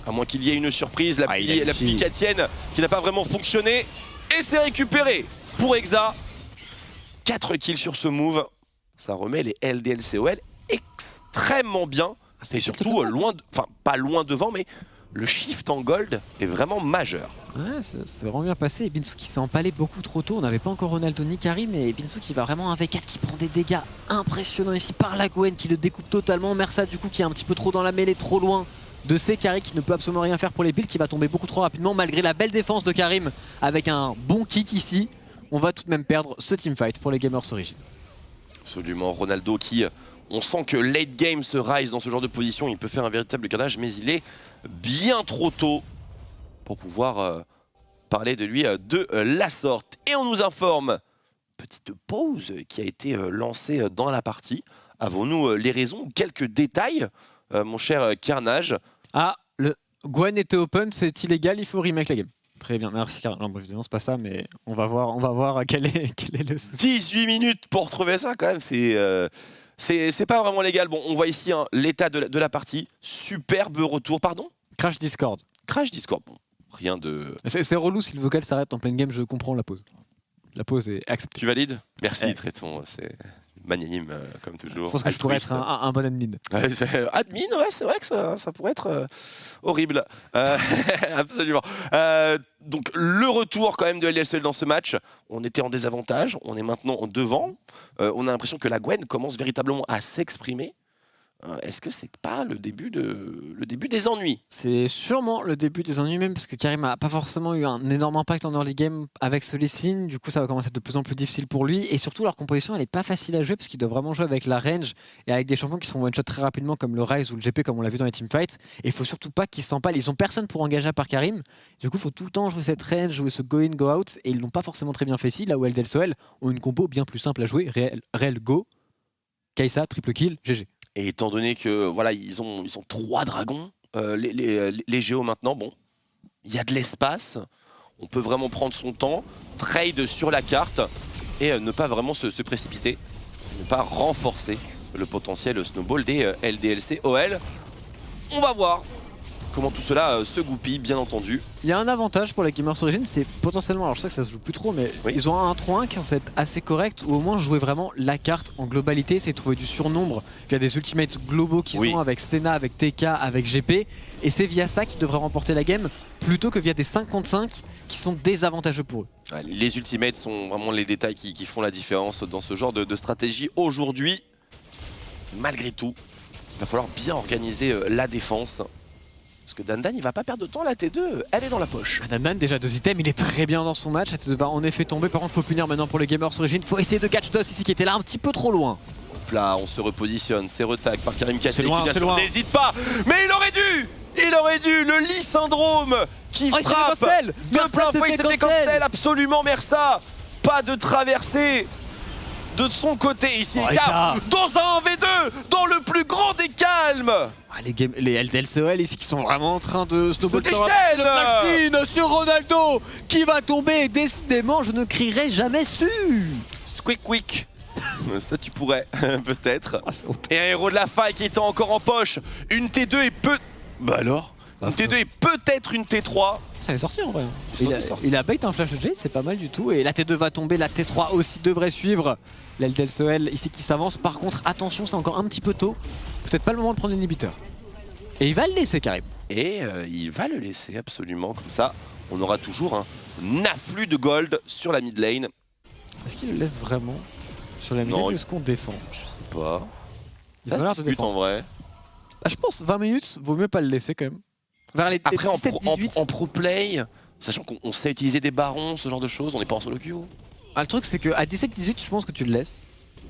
à moins qu'il y ait une surprise, la pluie Katienne qui n'a pas vraiment fonctionné, et c'est récupéré pour Exa. 4 kills sur ce move, ça remet les LDLCOL extrêmement bien, et surtout loin, enfin pas loin devant, mais le shift en gold est vraiment majeur. Ouais, c'est vraiment bien passé. Et Binsu qui s'est empalé beaucoup trop tôt. On n'avait pas encore Ronaldo ni Karim. Mais Binsu qui va vraiment un V4 qui prend des dégâts impressionnants ici par la Gwen qui le découpe totalement. Mersa du coup qui est un petit peu trop dans la mêlée, trop loin de ses Karim qui ne peut absolument rien faire pour les builds, qui va tomber beaucoup trop rapidement malgré la belle défense de Karim avec un bon kick ici. On va tout de même perdre ce teamfight pour les Gamers Origin. Absolument, Ronaldo qui, on sent que late game se rise dans ce genre de position, il peut faire un véritable carnage, mais il est bien trop tôt pour pouvoir parler de lui de la sorte. Et on nous informe, petite pause qui a été lancée dans la partie. Avons-nous les raisons, quelques détails, mon cher Carnage? Ah, le Gwen était open, c'est illégal, il faut remake la game. Très bien, merci Carnage. Non, évidemment, c'est pas ça, mais on va voir quel est le souci. 18 minutes pour trouver ça quand même, c'est pas vraiment légal. Bon, on voit ici hein, l'état de la partie. Superbe retour, pardon? Crash Discord. Crash Discord, bon, rien de... C'est relou si le vocal s'arrête en pleine game, je comprends la pause. La pause est acceptée. Tu valides? Merci Tréton, c'est magnanime comme toujours. Je pense que je pourrais être un bon admin. Admin, ouais, c'est vrai que ça pourrait être horrible. Absolument. Donc le retour quand même de LDLCOL dans ce match. On était en désavantage, on est maintenant en devant. On a l'impression que la Gwen commence véritablement à s'exprimer. Est-ce que c'est pas le début des ennuis? C'est sûrement le début des ennuis même parce que Karim a pas forcément eu un énorme impact en early game avec ce Lee Sin. Du coup ça va commencer à être de plus en plus difficile pour lui et surtout leur composition elle est pas facile à jouer parce qu'il doit vraiment jouer avec la range et avec des champions qui sont one shot très rapidement comme le Ryze ou le GP comme on l'a vu dans les teamfights. Et il faut surtout pas qu'ils s'empalent, ils ont personne pour engager par Karim. Du coup il faut tout le temps jouer cette range, jouer ce go in go out et ils l'ont pas forcément très bien fait ici là où LDLCOL ont une combo bien plus simple à jouer, Rel go, Kai'Sa, triple kill, GG. Et étant donné que voilà, ils ont 3 dragons, les géos maintenant, bon, il y a de l'espace, on peut vraiment prendre son temps, trade sur la carte et ne pas vraiment se précipiter, ne pas renforcer le potentiel snowball des LDLCOL. On va voir comment tout cela se goupille, bien entendu. Il y a un avantage pour les Gamers Origin, c'est potentiellement, alors je sais que ça se joue plus trop, mais oui. Ils ont un 1-3-1 qui est censé être assez correct, ou au moins jouer vraiment la carte en globalité, c'est trouver du surnombre via des ultimates globaux qui sont avec Senna, avec TK, avec GP, et c'est via ça qu'ils devraient remporter la game, plutôt que via des 5 contre 5 qui sont désavantageux pour eux. Ouais, les ultimates sont vraiment les détails qui font la différence dans ce genre de stratégie aujourd'hui. malgré tout, il va falloir bien organiser la défense. Parce que Dandan il va pas perdre de temps, la T2 elle est dans la poche. Dandan déjà 2 items, il est très bien dans son match, ça va en effet tomber, par contre faut punir maintenant pour les Gamers Origin, faut essayer de catch DOS ici qui était là un petit peu trop loin. Là on se repositionne, c'est retag par Karim Katé, c'est loin. N'hésite pas, mais il aurait dû, le Lee syndrome qui frappe de plein fouet, c'était cancel, absolument Mersa, pas de traversée de son côté ici, dans un 1v2, dans le plus grand des calmes. Les LDLCOL ici qui sont vraiment en train de snowball sur Ronaldo qui va tomber, décidément je ne crierai jamais su. Squeak. Ça tu pourrais, peut-être. Et un héros de la faille qui est encore en poche. Une T2 et peut... Bah alors une T2 et peut-être une T3. Ça est sorti en vrai. Il a bait un flash J, c'est pas mal du tout. Et la T2 va tomber, la T3 aussi devrait suivre. L'LDLCOL ici qui s'avance. Par contre, attention, c'est encore un petit peu tôt. Peut-être pas le moment de prendre l'inhibiteur. Et il va le laisser Karim. Et il va le laisser absolument, comme ça. On aura toujours un afflux de gold sur la mid lane. Est-ce qu'il le laisse vraiment sur la mid lane ou est-ce qu'on défend? Je sais pas. Ça se dispute en vrai. Ah, je pense 20 minutes, vaut mieux pas le laisser quand même. Vers les après en pro play, sachant qu'on sait utiliser des barons, ce genre de choses, on n'est pas en solo queue. Ah, le truc c'est qu'à 17-18 je pense que tu le laisses.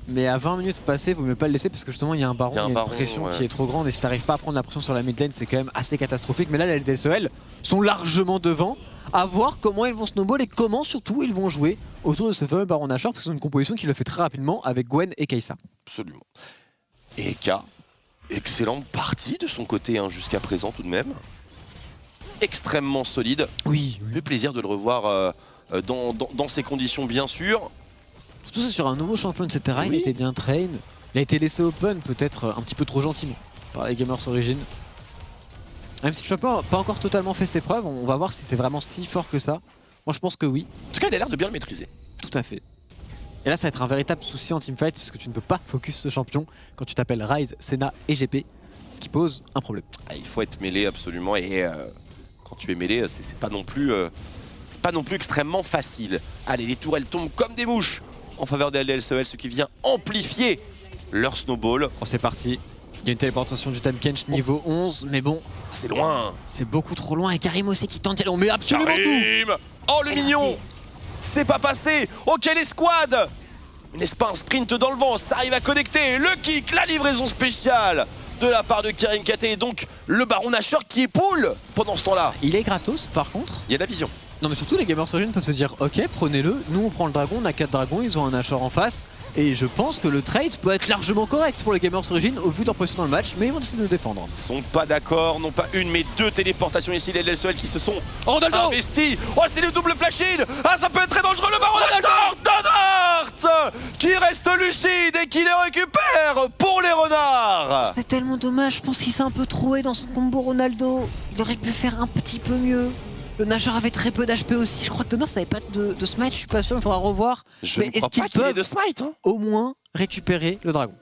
Mais à 20 minutes passées, vaut mieux pas le laisser parce que justement il y a un baron, il y a une pression qui est trop grande et si t'arrives pas à prendre la pression sur la mid lane c'est quand même assez catastrophique. Mais là les LDLCOL sont largement devant, à voir comment ils vont snowball et comment surtout ils vont jouer autour de ce fameux baron Nashor parce que c'est une composition qui le fait très rapidement avec Gwen et Kai'Sa. Absolument. Et Eka, excellente partie de son côté jusqu'à présent tout de même. Extrêmement solide. Oui. Ça fait plaisir de le revoir dans ces conditions bien sûr. Tout ça sur un nouveau champion de cette terrain, il était bien train. Il a été laissé open peut-être un petit peu trop gentiment par les Gamers Origin. Même si le champion n'a pas encore totalement fait ses preuves, on va voir si c'est vraiment si fort que ça. Moi je pense que oui. En tout cas il a l'air de bien le maîtriser. Tout à fait. Et là ça va être un véritable souci en teamfight parce que tu ne peux pas focus ce champion quand tu t'appelles Ryze, Senna et GP. Ce qui pose un problème. Il faut être mêlé absolument et quand tu es mêlé c'est pas non plus extrêmement facile. Allez les tours elles tombent comme des mouches en faveur des LDLCOL, ce qui vient amplifier leur snowball. Oh, c'est parti. Il y a une téléportation du Tahm Kench niveau 11, mais bon. C'est loin. C'est beaucoup trop loin. Et Karim aussi qui tente. On met absolument Karim tout. Oh le mignon. C'est pas passé. Ok les squads. N'est-ce pas un sprint dans le vent? Ça arrive à connecter. Le kick, la livraison spéciale de la part de Karim Katé. Et donc le baron Nashor qui est pull pendant ce temps-là. Il est gratos par contre. Il y a de la vision. Non mais surtout les Gamers Origin peuvent se dire ok prenez-le, nous on prend le dragon, on a 4 dragons, ils ont un Nashor en face et je pense que le trade peut être largement correct pour les Gamers Origin au vu de leur position dans le match, mais ils vont essayer de le défendre. Ils sont pas d'accord, non pas une mais deux téléportations ici, les LDLCOL qui se sont investis. Oh c'est le double flash-in. Ah ça peut être très dangereux, le baron Donart qui reste lucide et qui les récupère pour les renards. C'est tellement dommage, je pense qu'il s'est un peu troué dans son combo Ronaldo, il aurait pu faire un petit peu mieux. Le Nashor avait très peu d'HP aussi, je crois que Donart n'avait pas de smite, je suis pas sûr, il faudra revoir. Mais est-ce qu'ils peuvent de smite au moins récupérer le dragon?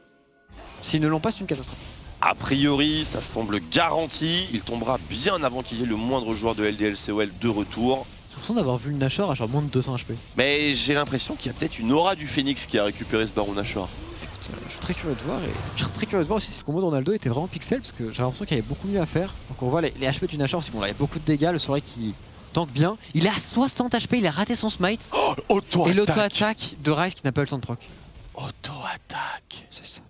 S'ils ne l'ont pas, c'est une catastrophe. A priori, ça semble garanti, il tombera bien avant qu'il y ait le moindre joueur de LDLCOL de retour. J'ai l'impression d'avoir vu le Nashor à genre moins de 200 HP. Mais j'ai l'impression qu'il y a peut-être une aura du Phoenix qui a récupéré ce baron Nashor. Écoute, je suis très curieux de voir et je suis très curieux de voir aussi si le combo de Ronaldo était vraiment pixel parce que j'ai l'impression qu'il y avait beaucoup mieux à faire. Donc on voit les HP du Nashor, bon là il y a beaucoup de dégâts, le soleil qui tank bien. Il est à 60 HP, il a raté son smite. Auto-attaque. Et l'auto-attaque de Ryze qui n'a pas eu le temps de proc. Auto-attaque. C'est ça.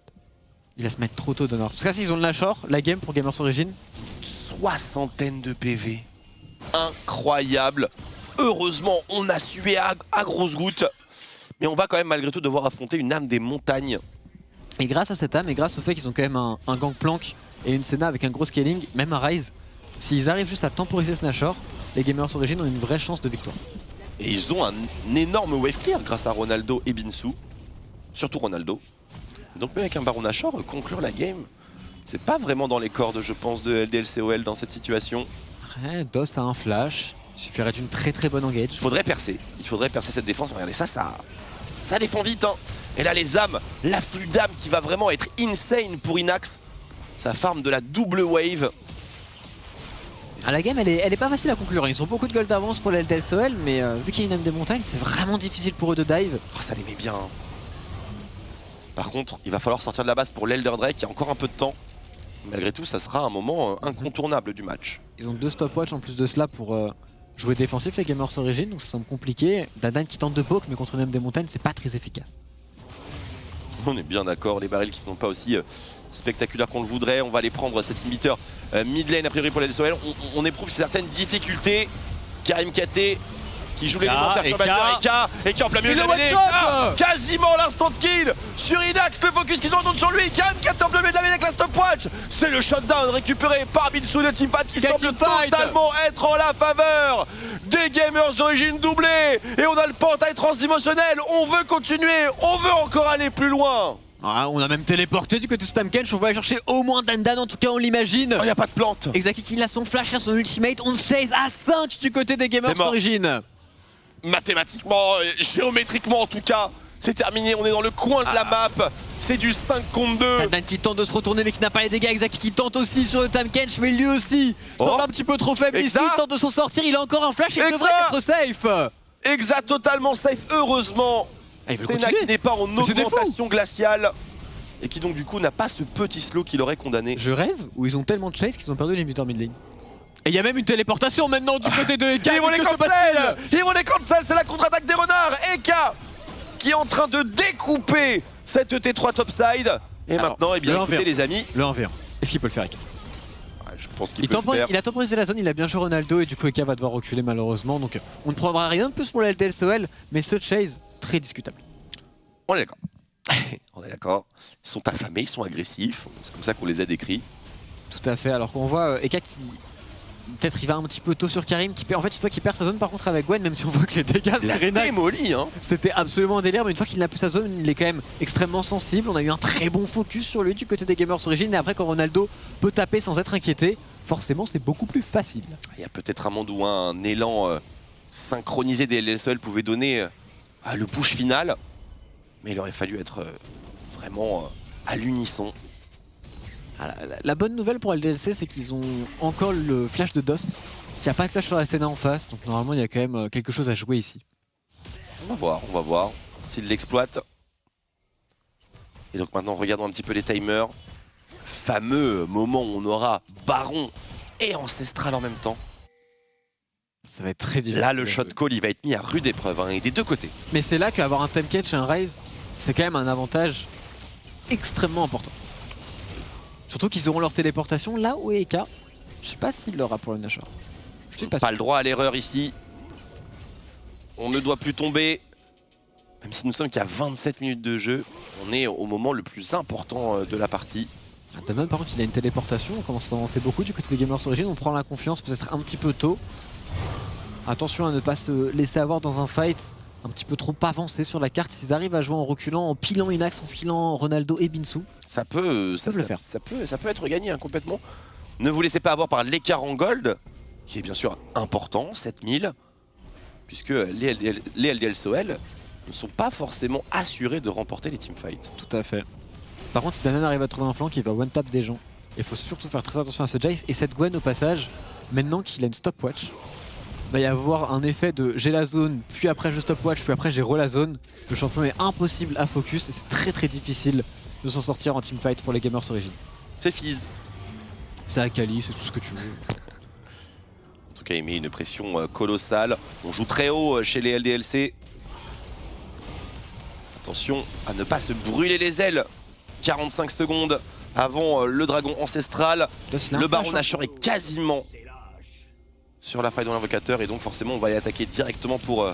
Il a se mettre trop tôt Donart. Parce que là s'ils ont le Nashor, la game pour Gamers Origin. 60 de PV. Incroyable. Heureusement on a sué à grosses gouttes. Mais on va quand même malgré tout devoir affronter une âme des montagnes. Et grâce à cette âme et grâce au fait qu'ils ont quand même un gangplank et une Senna avec un gros scaling, même un Ryze, s'ils arrivent juste à temporiser ce Nashor, les Gamers Origin ont une vraie chance de victoire. Et ils ont un énorme wave clear grâce à Ronaldo et Binsu. Surtout Ronaldo. Donc même avec un baron Nashor, conclure la game, c'est pas vraiment dans les cordes je pense de LDLCOL dans cette situation. Ouais, DOS a un flash, il suffirait d'une très bonne engage. Il faudrait percer cette défense, regardez ça défend vite hein. Et là les âmes, l'afflux d'âmes qui va vraiment être insane pour Inax. Ça farm de la double wave. Ah, la game elle est pas facile à conclure, ils ont beaucoup de gold d'avance pour les LDLCOL mais vu qu'il y a une âme des montagnes c'est vraiment difficile pour eux de dive. Oh, ça les met bien hein. Par contre, il va falloir sortir de la base pour l'Elder Drake, il y a encore un peu de temps. Malgré tout, ça sera un moment incontournable du match. Ils ont 2 stopwatch en plus de cela pour jouer défensif les Gamers Origin, donc ça semble compliqué. Dadan qui tente de poke, mais contre une âme des montagnes, c'est pas très efficace. On est bien d'accord, les barils qui ne sont pas aussi spectaculaires qu'on le voudrait. On va aller prendre cet inhibiteur mid lane a priori pour la DSOL. On éprouve certaines difficultés. Karim KT qui joue les éléments perturbateurs et qui en plein milieu de la mêlée. Quasiment l'instant kill sur Inax, le focus qu'ils ont sur lui. Karim KT en plein milieu de la mêlée avec la stopwatch. C'est le shutdown récupéré par Binsu de Teamfight qui semble totalement être en la faveur des Gamers Origin doublés. Et on a le portail transdimensionnel. On veut continuer, on veut encore aller plus loin. Ah, on a même téléporté du côté de Stamkench, on va aller chercher au moins Dandan, en tout cas on l'imagine. Il n'y a pas de plante. Exaki il a son flash, son ultimate, on chase à 5 du côté des Gamers Origin. Mathématiquement, géométriquement en tout cas, c'est terminé, on est dans le coin de la map. C'est du 5 contre 2. Dandan qui tente de se retourner mais qui n'a pas les dégâts. Exaki qui tente aussi sur le Stamkench, mais lui aussi semble un petit peu trop faible ici, il tente de s'en sortir, il a encore un flash, il devrait être safe. Exact, totalement safe, heureusement. Senna qui n'est pas en augmentation glaciale et qui donc du coup n'a pas ce petit slow qui l'aurait condamné. Je rêve où ils ont tellement de chase qu'ils ont perdu l'inhibiteur mid lane. Et il y a même une téléportation maintenant du côté de Eka. Ils vont les cancel, c'est la contre-attaque des renards. Eka qui est en train de découper cette T3 topside. Et alors, maintenant, eh bien écoutez les amis. Le 1v1, est-ce qu'il peut le faire Eka? Je pense qu'il peut le faire. Il a temporisé la zone, il a bien joué Ronaldo et du coup Eka va devoir reculer malheureusement. Donc on ne prendra rien de plus pour la LTLSOL, mais ce chase, très discutable. On est d'accord. On est d'accord. Ils sont affamés, ils sont agressifs. C'est comme ça qu'on les a décrits. Tout à fait. Alors qu'on voit Eka qui peut-être il va un petit peu tôt sur Karim qui perd. En fait, une fois qu'il perd sa zone par contre avec Gwen, même si on voit que les dégâts sur Renax, hein. C'était absolument un délire. Mais une fois qu'il n'a plus sa zone, il est quand même extrêmement sensible. On a eu un très bon focus sur lui du côté des Gamers Origin. Et après, quand Ronaldo peut taper sans être inquiété, forcément, c'est beaucoup plus facile. Il y a peut-être un monde où un élan synchronisé des LSL pouvait donner le push final. Mais il aurait fallu être vraiment à l'unisson. La bonne nouvelle pour LDLC, c'est qu'ils ont encore le flash de DOS. Il n'y a pas de flash sur la Senna en face, donc normalement il y a quand même quelque chose à jouer ici. On va voir s'il l'exploite. Et donc maintenant regardons un petit peu les timers. Fameux moment où on aura Baron et Ancestral en même temps. Ça va être très difficile. Là le shot call il va être mis à rude épreuve et des deux côtés. Mais c'est là qu'avoir un time catch et un raise, c'est quand même un avantage extrêmement important. Surtout qu'ils auront leur téléportation là où est Eka. Je sais pas s'il l'aura pour le Nashor. Je suis pas le droit à l'erreur ici. On ne doit plus tomber. Même si nous sommes qu'à 27 minutes de jeu, on est au moment le plus important de la partie. Damon par contre il a une téléportation, on commence à avancer beaucoup du côté des Gamers Origin, on prend la confiance peut-être un petit peu tôt. Attention à ne pas se laisser avoir dans un fight un petit peu trop avancé sur la carte. S'ils arrivent à jouer en reculant, en pilant Inax, en pilant Ronaldo et Binsu, ça peut le faire. Ça peut être gagné hein, complètement. Ne vous laissez pas avoir par l'écart en gold, qui est bien sûr important, 7000, puisque les LDLSOL ne sont pas forcément assurés de remporter les teamfights. Tout à fait. Par contre, si Danan arrive à trouver un flanc, il va one-tap des gens. Il faut surtout faire très attention à ce Jace et cette Gwen au passage, maintenant qu'il a une stopwatch. Il va y avoir un effet de j'ai la zone, puis après je stopwatch, puis après j'ai la zone. Le champion est impossible à focus et c'est très difficile de s'en sortir en teamfight pour les Gamers Origin. C'est Fizz. C'est Akali, c'est tout ce que tu veux. En tout cas, il met une pression colossale. On joue très haut chez les LDLC. Attention à ne pas se brûler les ailes. 45 secondes avant le dragon ancestral. Le baron Nashor est quasiment sur la faille de l'invocateur et donc forcément on va aller attaquer directement pour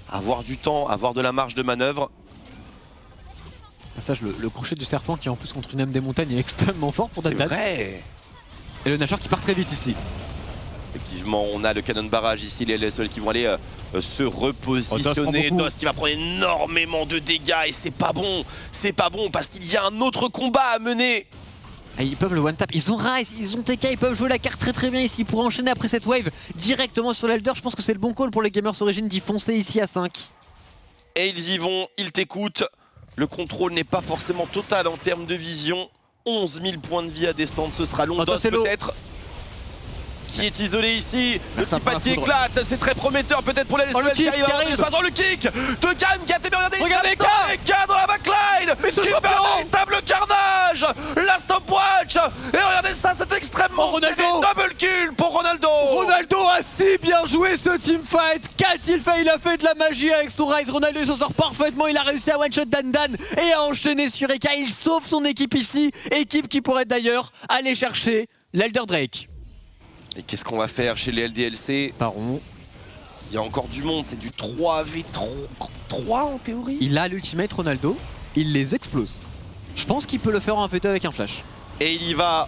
avoir du temps, avoir de la marge de manœuvre. Passage le crochet du serpent qui en plus contre une âme des montagnes est extrêmement fort pour Dandan. Et le Nashor qui part très vite ici. Effectivement on a le canon barrage ici, les LSL qui vont aller se repositionner. DOS qui va prendre énormément de dégâts et c'est pas bon parce qu'il y a un autre combat à mener. Et ils peuvent le one tap, ils ont Rise, ils ont TK, ils peuvent jouer la carte très bien ici pour enchaîner après cette wave directement sur l'Elder. Je pense que c'est le bon call pour les Gamers Origin d'y foncer ici à 5. Et ils y vont, ils t'écoutent. Le contrôle n'est pas forcément total en termes de vision. 11 000 points de vie à descendre, ce sera long. DOS peut-être qui est isolé ici. Le petit qui éclate, c'est très prometteur peut-être pour les LSL qui arrive à dans le kick de Karim qui a été bien regardé. Regardez Eka dans la backline qui perd joué ce teamfight. Qu'a-t-il fait? Il a fait de la magie avec son Rise. Ronaldo il s'en sort parfaitement. Il a réussi à one-shot Dan et à enchaîner sur Eka. Il sauve son équipe ici. Équipe qui pourrait d'ailleurs aller chercher l'Elder Drake. Et qu'est-ce qu'on va faire chez les LDLC? Baron. Il y a encore du monde, c'est du 3v3 en théorie. Il a l'ultimate Ronaldo. Il les explose. Je pense qu'il peut le faire en V2 avec un flash. Et il y va.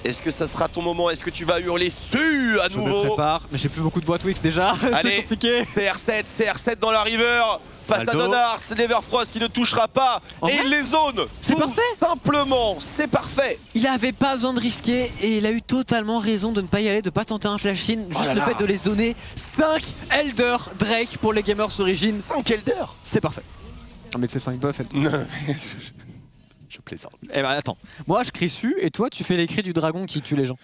Est-ce que ça sera ton moment? Est-ce que tu vas hurler su à Je me nouveau? prépare, mais j'ai plus beaucoup de voix Twitch déjà. Allez, c'est compliqué. CR7 dans la river. Face à Donard, c'est Neverfrost qui ne touchera pas. En Et vrai, il les zone. c'est Tout parfait. Simplement, c'est parfait. Il avait pas besoin de risquer et il a eu totalement raison de ne pas y aller, de pas tenter un flash-in. Juste là le là. fait de les zoner. 5 Elder Drake pour les gamers origine. 5 Elder. C'est parfait. Ah mais c'est 5 buffs. Je plaisante. Eh ben attends, moi je crie su et toi tu fais les cris du dragon qui tue les gens.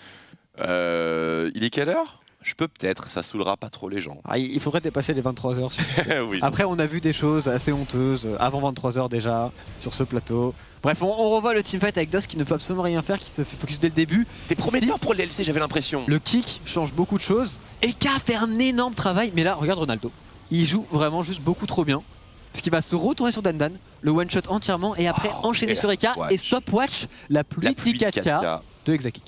Il est quelle heure? Je peux peut-être, ça saoulera pas trop les gens. Ah, il faudrait dépasser les 23h. Oui. Après on a vu des choses assez honteuses avant 23h déjà sur ce plateau. Bref, on revoit le teamfight avec DOS qui ne peut absolument rien faire, qui se fait focus dès le début. C'était prometteur pour le LC, j'avais l'impression. Le kick change beaucoup de choses. Eka fait un énorme travail, mais là regarde Ronaldo. Il joue vraiment juste beaucoup trop bien. Parce qu'il va se retourner sur Dan, le one shot entièrement et après enchaîner et sur Eka stopwatch. et stopwatch la pluie de Katia de Exaki.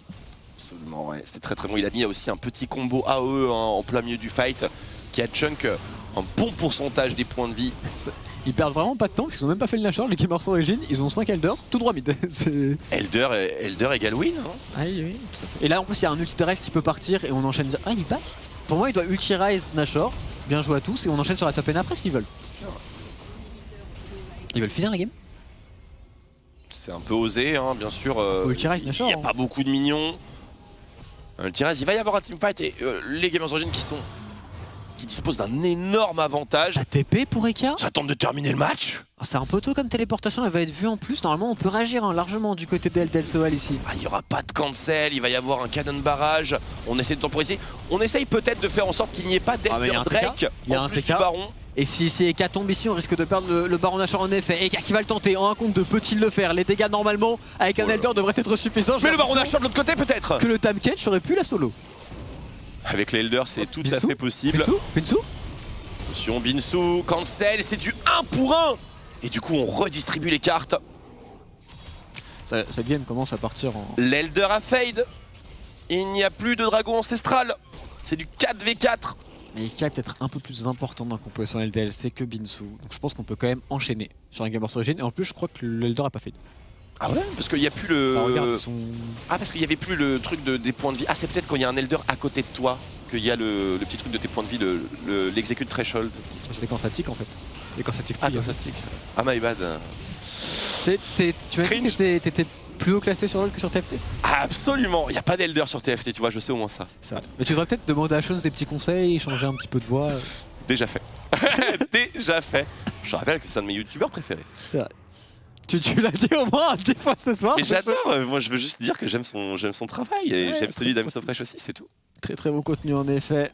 Absolument, ouais. C'était très très bon. Il a mis aussi un petit combo AE en plein milieu du fight qui a chunk un bon pourcentage des points de vie. Ils perdent vraiment pas de temps parce qu'ils ont même pas fait le nashor, les gamers origine, ils ont 5 Elder, tout droit mid. Elder égale win. Hein. Ah oui, tout à fait. Et là en plus il y a un ulti Rise qui peut partir et on enchaîne. Ah il back. Pour moi il doit ulti Rise nashor, bien joué à tous et on enchaîne sur la top lane après s'ils veulent. Ils veulent finir la game. C'est un peu osé, hein, bien sûr. Ulti Rise Il nashor. n'y a pas beaucoup de minions. Ulti Rise, il va y avoir un teamfight et les gamers origine qui disposent d'un énorme avantage. La TP pour Eka. Ça tente de terminer le match. Oh, c'est un peu tôt comme téléportation, elle va être vue en plus. Normalement, on peut réagir hein, largement du côté d'LDLSOL ici. Ah, il n'y aura pas de cancel, il va y avoir un canon barrage. On essaie de temporiser. On essaye peut-être de faire en sorte qu'il n'y ait pas mais il y d'Elder a un Drake. TK. Il y a en un plus TK. du baron. Et si Eka tombe ici, on risque de perdre le baron Nashor en effet. Eka qui va le tenter en un contre 2, peut-il le faire? Les dégâts normalement avec un Elder devraient être suffisants. Mais le baron Nashor de l'autre côté peut-être. Que le Tam Catch aurait pu la solo. Avec les Elders, c'est tout à Binsou fait possible. Binsou Attention, Binsou, cancel, c'est du 1 pour 1. Et du coup, on redistribue les cartes. Cette game commence à partir en... L'Elder a fade. Il n'y a plus de dragon ancestral. C'est du 4v4. Mais Eka est peut-être un peu plus important dans la composition LDLC que Binsou. Donc je pense qu'on peut quand même enchaîner sur un Gamers Origin. Et en plus, je crois que l'Elder a pas fade. Ah ouais? Parce qu'il n'y a plus le... Bah, regarde, ils sont... Ah, parce qu'il n'y avait plus le truc des points de vie. Ah, c'est peut-être quand il y a un Elder à côté de toi qu'il y a le petit truc de tes points de vie, l'execute threshold. C'est les camps statiques en fait. Les camps statiques. Ah, plus, quand ça tique. Ah, my bad. Tu m'as dit que t'étais plus haut classé sur LoL que sur TFT? Ah, absolument. Il n'y a pas d'Elder sur TFT, tu vois, je sais au moins ça. C'est vrai. Mais tu devrais peut-être demander à Shones des petits conseils, changer un petit peu de voix. Déjà fait. Déjà fait. Je rappelle que c'est un de mes youtubeurs préférés. C'est vrai. Tu l'as dit au moins 10 fois ce soir. Mais j'adore, moi je veux juste dire que j'aime son travail et Ouais, j'aime celui très, d'Ames of Fresh aussi, c'est tout. Très très beau contenu en effet.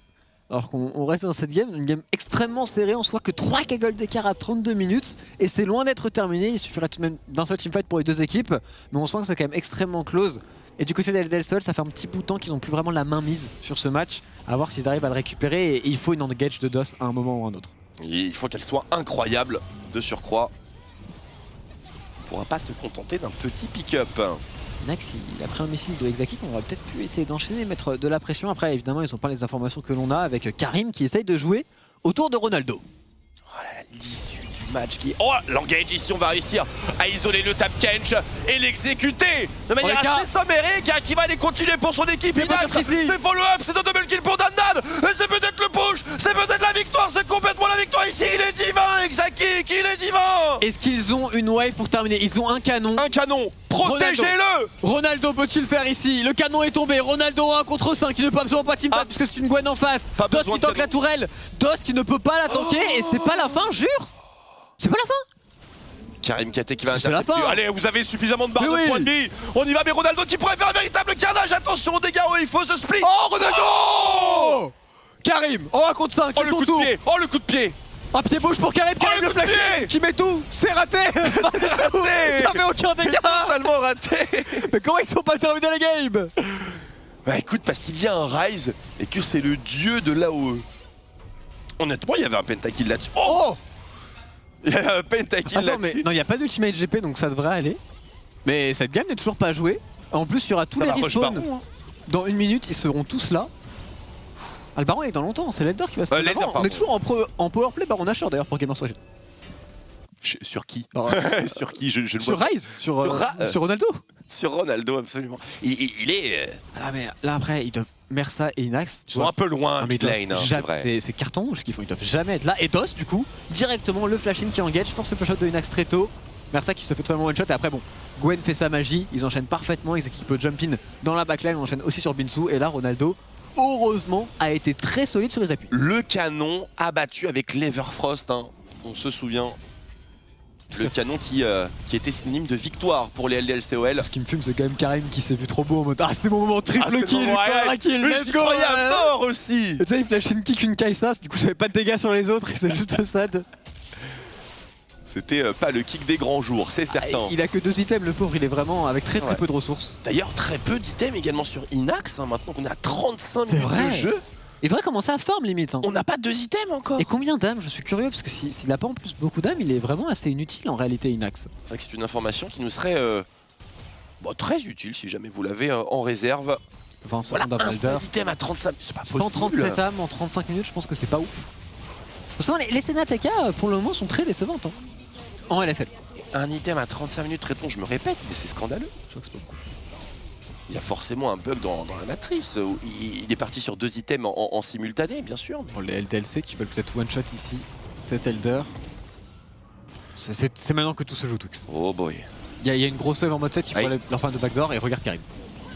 Alors qu'on reste dans cette game, une game extrêmement serrée, on soit que 3 cagoles d'écart à 32 minutes et c'est loin d'être terminé, il suffirait tout de même d'un seul teamfight pour les deux équipes, mais on sent que c'est quand même extrêmement close. Et du côté d'LDLSOL, ça fait un petit bout de temps qu'ils n'ont plus vraiment la main mise sur ce match, à voir s'ils arrivent à le récupérer et il faut une engage de DOS à un moment ou à un autre. Il faut qu'elle soit incroyable de surcroît. On pourra pas se contenter d'un petit pick-up. Nax il a pris un missile de Exaki qu'on aurait peut-être pu essayer d'enchaîner, mettre de la pression. Après évidemment ils ont pas les informations que l'on a avec Karim qui essaye de jouer autour de Ronaldo. Voilà l'issue du match qui... Oh, l'engage ici, on va réussir à isoler le tap Kench et l'exécuter de manière assez sommaire. Qui va aller continuer pour son équipe. C'est follow-up, c'est un double kill pour Dan. Et c'est peut-être le push, c'est peut-être la victoire, c'est complètement la victoire ici. Il est divin, Exaki, il est divin. Est-ce qu'ils ont une wave pour terminer? Ils ont un canon. Un canon, protégez-le. Ronaldo peut-il faire ici? Le canon est tombé, Ronaldo 1 contre 5, il ne peut absolument pas team parce que c'est une Gwen en face. Dos qui tank la tourelle, Dos qui ne peut pas la tanker et c'est pas la fin, jure. C'est pas la fin. Karim Kate qui va intercepter. Allez, vous avez suffisamment de barres de points de vie. On y va, mais Ronaldo qui pourrait faire un véritable carnage. Attention aux dégâts, il faut se split. Oh, Ronaldo. Karim, en 1 contre 5, oh le coup de pied. Oh le coup de pied. Un pied bouche pour Karim, Karim le flash qui met tout. C'est raté. Ça fait aucun dégât. Totalement raté. Mais comment ils sont pas terminés les games? Bah écoute, parce qu'il y a un Rise et que c'est le dieu de l'AOE. Honnêtement, il y avait un pentakill là-dessus. Oh, il y avait un pentakill Attends, mais là-dessus. non, il n'y a pas d'ultimate GP donc ça devrait aller. Mais cette game n'est toujours pas jouée. En plus, il y aura tous les respawns. Baron, hein. Dans 1 minute, ils seront tous là. Ah, le Baron est dans longtemps, c'est l'Eldor qui va se passer. l'Eldor, On est toujours en powerplay Baron Nashor d'ailleurs pour Gamers Origin. Sur qui? Alors, Sur qui? Je ne Sur vois pas. Ryze, sur Ronaldo. Sur Ronaldo, absolument. Il est. Ah, mais là après, ils doivent. Mersa et Inax. Ils sont un peu loin, mais mid lane, hein, c'est vrai. c'est carton rouge ce qu'ils font, ils doivent jamais être là. Et DOS, du coup, directement le flash-in qui engage, force le flash-out de Inax très tôt. Mersa qui se fait totalement one-shot. Et après, bon, Gwen fait sa magie, ils enchaînent parfaitement, ils équipent jump-in dans la backline, on enchaîne aussi sur Binsu. Et là, Ronaldo, heureusement, a été très solide sur les appuis. Le canon abattu avec l'Everfrost, hein. On se souvient. Le canon qui était synonyme de victoire pour les LDLCOL. Ce qui me fume, c'est quand même Karim qui s'est vu trop beau en mode ah, c'était mon moment, triple kill, kill, mais let's je go, croyais à mort aussi. Et tu sais, il flash une kick, une Kai'Sa, du coup ça fait pas de dégâts sur les autres et c'est juste sad. C'était pas le kick des grands jours, c'est certain. Il a que 2 items, le pauvre, il est vraiment avec très peu de ressources. D'ailleurs, très peu d'items également sur Inax, hein, maintenant qu'on est à 35 minutes de jeu. Il devrait commencer à farm limite. Hein. On n'a pas 2 items encore. Et combien d'âmes? Je suis curieux parce que s'il a pas en plus beaucoup d'âmes, il est vraiment assez inutile en réalité Inax. C'est vrai que c'est une information qui nous serait très utile si jamais vous l'avez en réserve. 20 secondes Voilà, à un Balder. seul item à 35, c'est pas possible. 137 âmes en 35 minutes, je pense que c'est pas ouf. Parce que les Senna TK pour le moment sont très décevantes hein, en LFL. Un item à 35 minutes, réponds, je me répète, mais c'est scandaleux. Je crois que c'est pas beaucoup. Il y a forcément un bug dans la matrice. Où il est parti sur 2 items en simultané, bien sûr. Pour les LDLC qui veulent peut-être one shot ici, cet Elder. C'est maintenant que tout se joue, Twix. Oh boy. Il y a une grosse wave en mode 7 qui pourrait leur fin de backdoor et regarde Karim.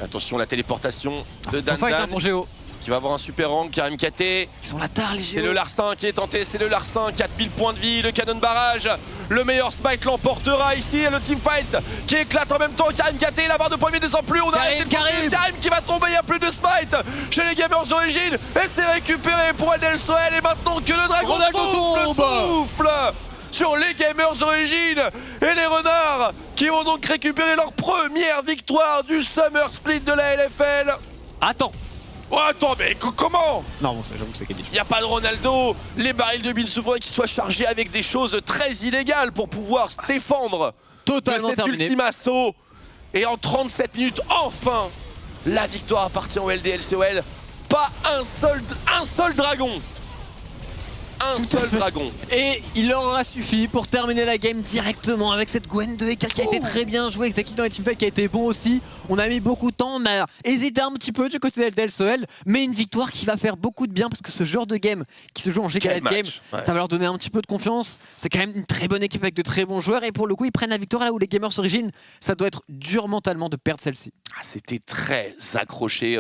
Attention, la téléportation de Dan Dan pour Géo. Qui va avoir un super rank, Karim KT. Ils sont là tard les Géo. C'est le Larcin qui est tenté, c'est le Larcin, 4000 points de vie, le canon de barrage. Le meilleur Smite l'emportera ici, et le teamfight qui éclate en même temps. Karim KT, la barre de points de vie descend plus, on a Karim qui va tomber, il n'y a plus de Smite chez les Gamers Origin. Et c'est récupéré pour LDLCOL, et maintenant que le dragon souffle sur les Gamers Origin et les Renards qui vont donc récupérer leur première victoire du Summer Split de la LFL. Attends. Oh attends, mais comment? Non, bon, j'avoue que c'est Kadich. Il n'y a pas de Ronaldo. Les barils de Binsu faudrait qu'ils soient chargés avec des choses très illégales pour pouvoir se défendre. Totalement de cet terminé. ultime assaut. Et en 37 minutes, enfin, la victoire appartient au LDLCOL. Pas un seul dragon. Un seul dragon. Et il leur aura suffi pour terminer la game directement avec cette Gwen de Eka qui a été très bien jouée, Exaki dans les teamfights qui a été bon aussi. On a mis beaucoup de temps, on a hésité un petit peu du côté de LDLCOL, mais une victoire qui va faire beaucoup de bien parce que ce genre de game qui se joue en giga late game, ça va leur donner un petit peu de confiance. C'est quand même une très bonne équipe avec de très bons joueurs et pour le coup ils prennent la victoire là où les Gamers Origin, ça doit être dur mentalement de perdre celle-ci. Ah, c'était très accroché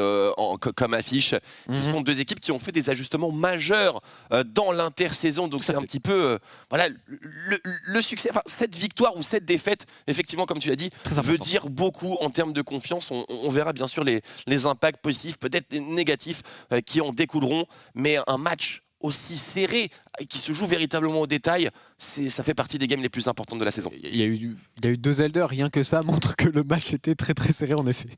comme affiche. Ce sont 2 équipes qui ont fait des ajustements majeurs dans l'intersaison. Donc c'est un petit peu voilà, le succès. Enfin, cette victoire ou cette défaite, effectivement, comme tu l'as dit, veut dire beaucoup en termes de confiance. On verra bien sûr les impacts positifs, peut-être négatifs qui en découleront. Mais un match aussi serré, qui se joue véritablement au détail, ça fait partie des games les plus importantes de la saison. Il y a eu 2 Elders, rien que ça montre que le match était très très serré en effet.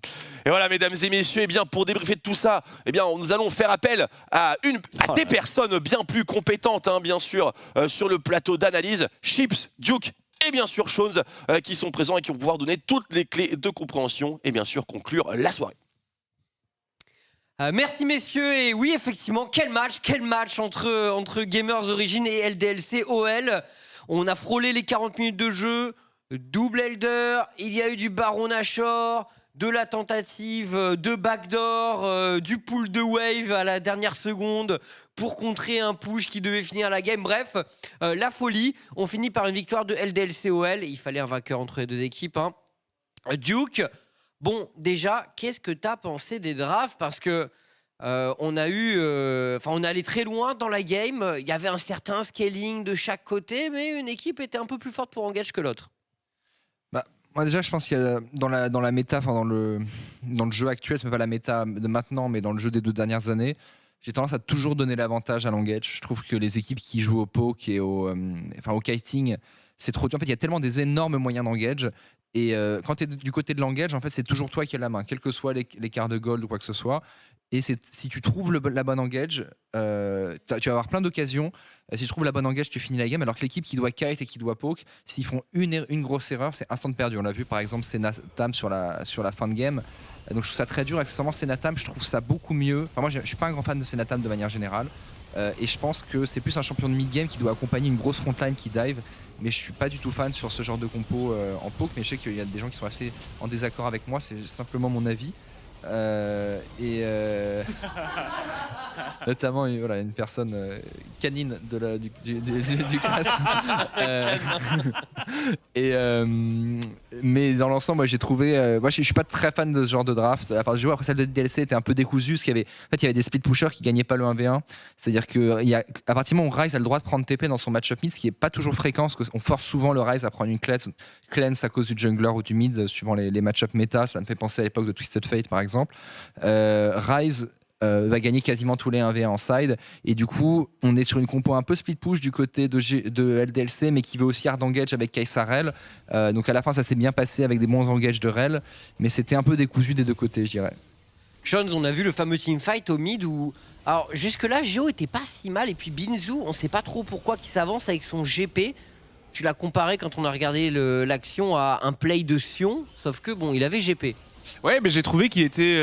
Et voilà mesdames et messieurs, et bien, pour débriefer de tout ça, nous allons faire appel à des personnes bien plus compétentes, hein, bien sûr, sur le plateau d'analyse. Chips, Duke et bien sûr Shones qui sont présents et qui vont pouvoir donner toutes les clés de compréhension et bien sûr conclure la soirée. Merci messieurs, et oui effectivement, quel match entre Gamers Origin et LDLCOL. On a frôlé les 40 minutes de jeu, double Elder, il y a eu du Baron Nashor, de la tentative de backdoor, du pull de wave à la dernière seconde pour contrer un push qui devait finir la game. Bref, la folie. On finit par une victoire de LDLCOL. Il fallait un vainqueur entre les 2 équipes. Hein. Duke, bon, déjà, qu'est-ce que tu as pensé des drafts? Parce que on est allé très loin dans la game. Il y avait un certain scaling de chaque côté, mais une équipe était un peu plus forte pour engage que l'autre. Moi déjà je pense qu'il y a dans la méta, enfin dans le jeu actuel, c'est pas la méta de maintenant, mais dans le jeu des 2 dernières années, j'ai tendance à toujours donner l'avantage à l'engage. Je trouve que les équipes qui jouent au poke et au kiting c'est trop dur. En fait, il y a tellement des énormes moyens d'engage. Et quand tu es du côté de l'engage, en fait, c'est toujours toi qui as la main, quels que soient les quarts de gold ou quoi que ce soit. Et si tu trouves la bonne engage, tu vas avoir plein d'occasions. Si tu trouves la bonne engage, tu finis la game. Alors que l'équipe qui doit kite et qui doit poke, s'ils font une grosse erreur, c'est instant perdu. On l'a vu par exemple Senatam sur la fin de game. Donc je trouve ça très dur. Accessoirement, Senatam, je trouve ça beaucoup mieux. Enfin, moi, je suis pas un grand fan de Senatam de manière générale. Et je pense que c'est plus un champion de mid-game qui doit accompagner une grosse frontline qui dive. Mais je suis pas du tout fan sur ce genre de compo en poke. Mais je sais qu'il y a des gens qui sont assez en désaccord avec moi. C'est simplement mon avis. Notamment voilà, une personne canine du cast. Mais dans l'ensemble, moi j'ai trouvé. Moi je suis pas très fan de ce genre de draft. À part du joueur, après celle de DLC était un peu décousue. Parce qu'il y avait, en fait, il y avait des split pushers qui gagnaient pas le 1v1. C'est-à-dire qu'à partir du moment où Ryze a le droit de prendre TP dans son match-up mid, ce qui est pas toujours fréquent, parce qu'on force souvent le Ryze à prendre une cleanse à cause du jungler ou du mid, suivant les match-up méta. Ça me fait penser à l'époque de Twisted Fate par exemple. Ryze va gagner quasiment tous les 1v1 en side, et du coup on est sur une compo un peu split push du côté de LDLC, mais qui veut aussi hard engage avec Kai'Sa Rell. Donc à la fin ça s'est bien passé avec des bons engages de Rell, mais c'était un peu décousu des deux côtés, je dirais. Jones, on a vu le fameux teamfight au mid où, alors jusque là Géo était pas si mal, et puis Binzu, on sait pas trop pourquoi qu'il s'avance avec son GP. Tu l'as comparé quand on a regardé l'action à un play de Sion, sauf que bon, il avait GP. Ouais, mais j'ai trouvé qu'il était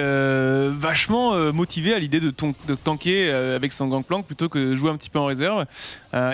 vachement motivé à l'idée de tanker avec son gangplank plutôt que de jouer un petit peu en réserve.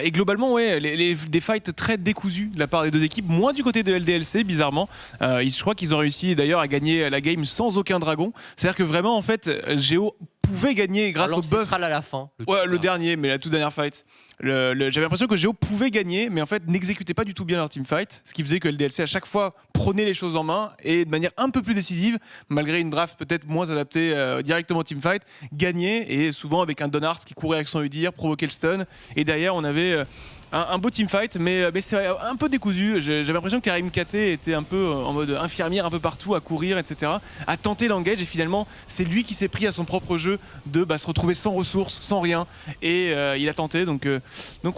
Et globalement, ouais, des fights très décousus de la part des deux équipes, moins du côté de LDLC, bizarrement. Je crois qu'ils ont réussi d'ailleurs à gagner la game sans aucun dragon. C'est-à-dire que vraiment, en fait, Géo pouvait gagner grâce au buff. À la fin. Le dernier, mais la toute dernière fight. J'avais l'impression que Géo pouvait gagner, mais en fait n'exécutait pas du tout bien leur teamfight, ce qui faisait que LDLC à chaque fois prenait les choses en main et de manière un peu plus décisive, malgré une draft peut-être moins adaptée directement au teamfight, gagnait, et souvent avec un Donards qui courait avec son Udyr, provoquait le stun, et derrière on avait un beau teamfight, mais c'est un peu décousu. J'avais l'impression qu'Arim KT était un peu en mode infirmière un peu partout, à courir, etc., à tenter l'engage, et finalement c'est lui qui s'est pris à son propre jeu de se retrouver sans ressources, sans rien, et il a tenté, donc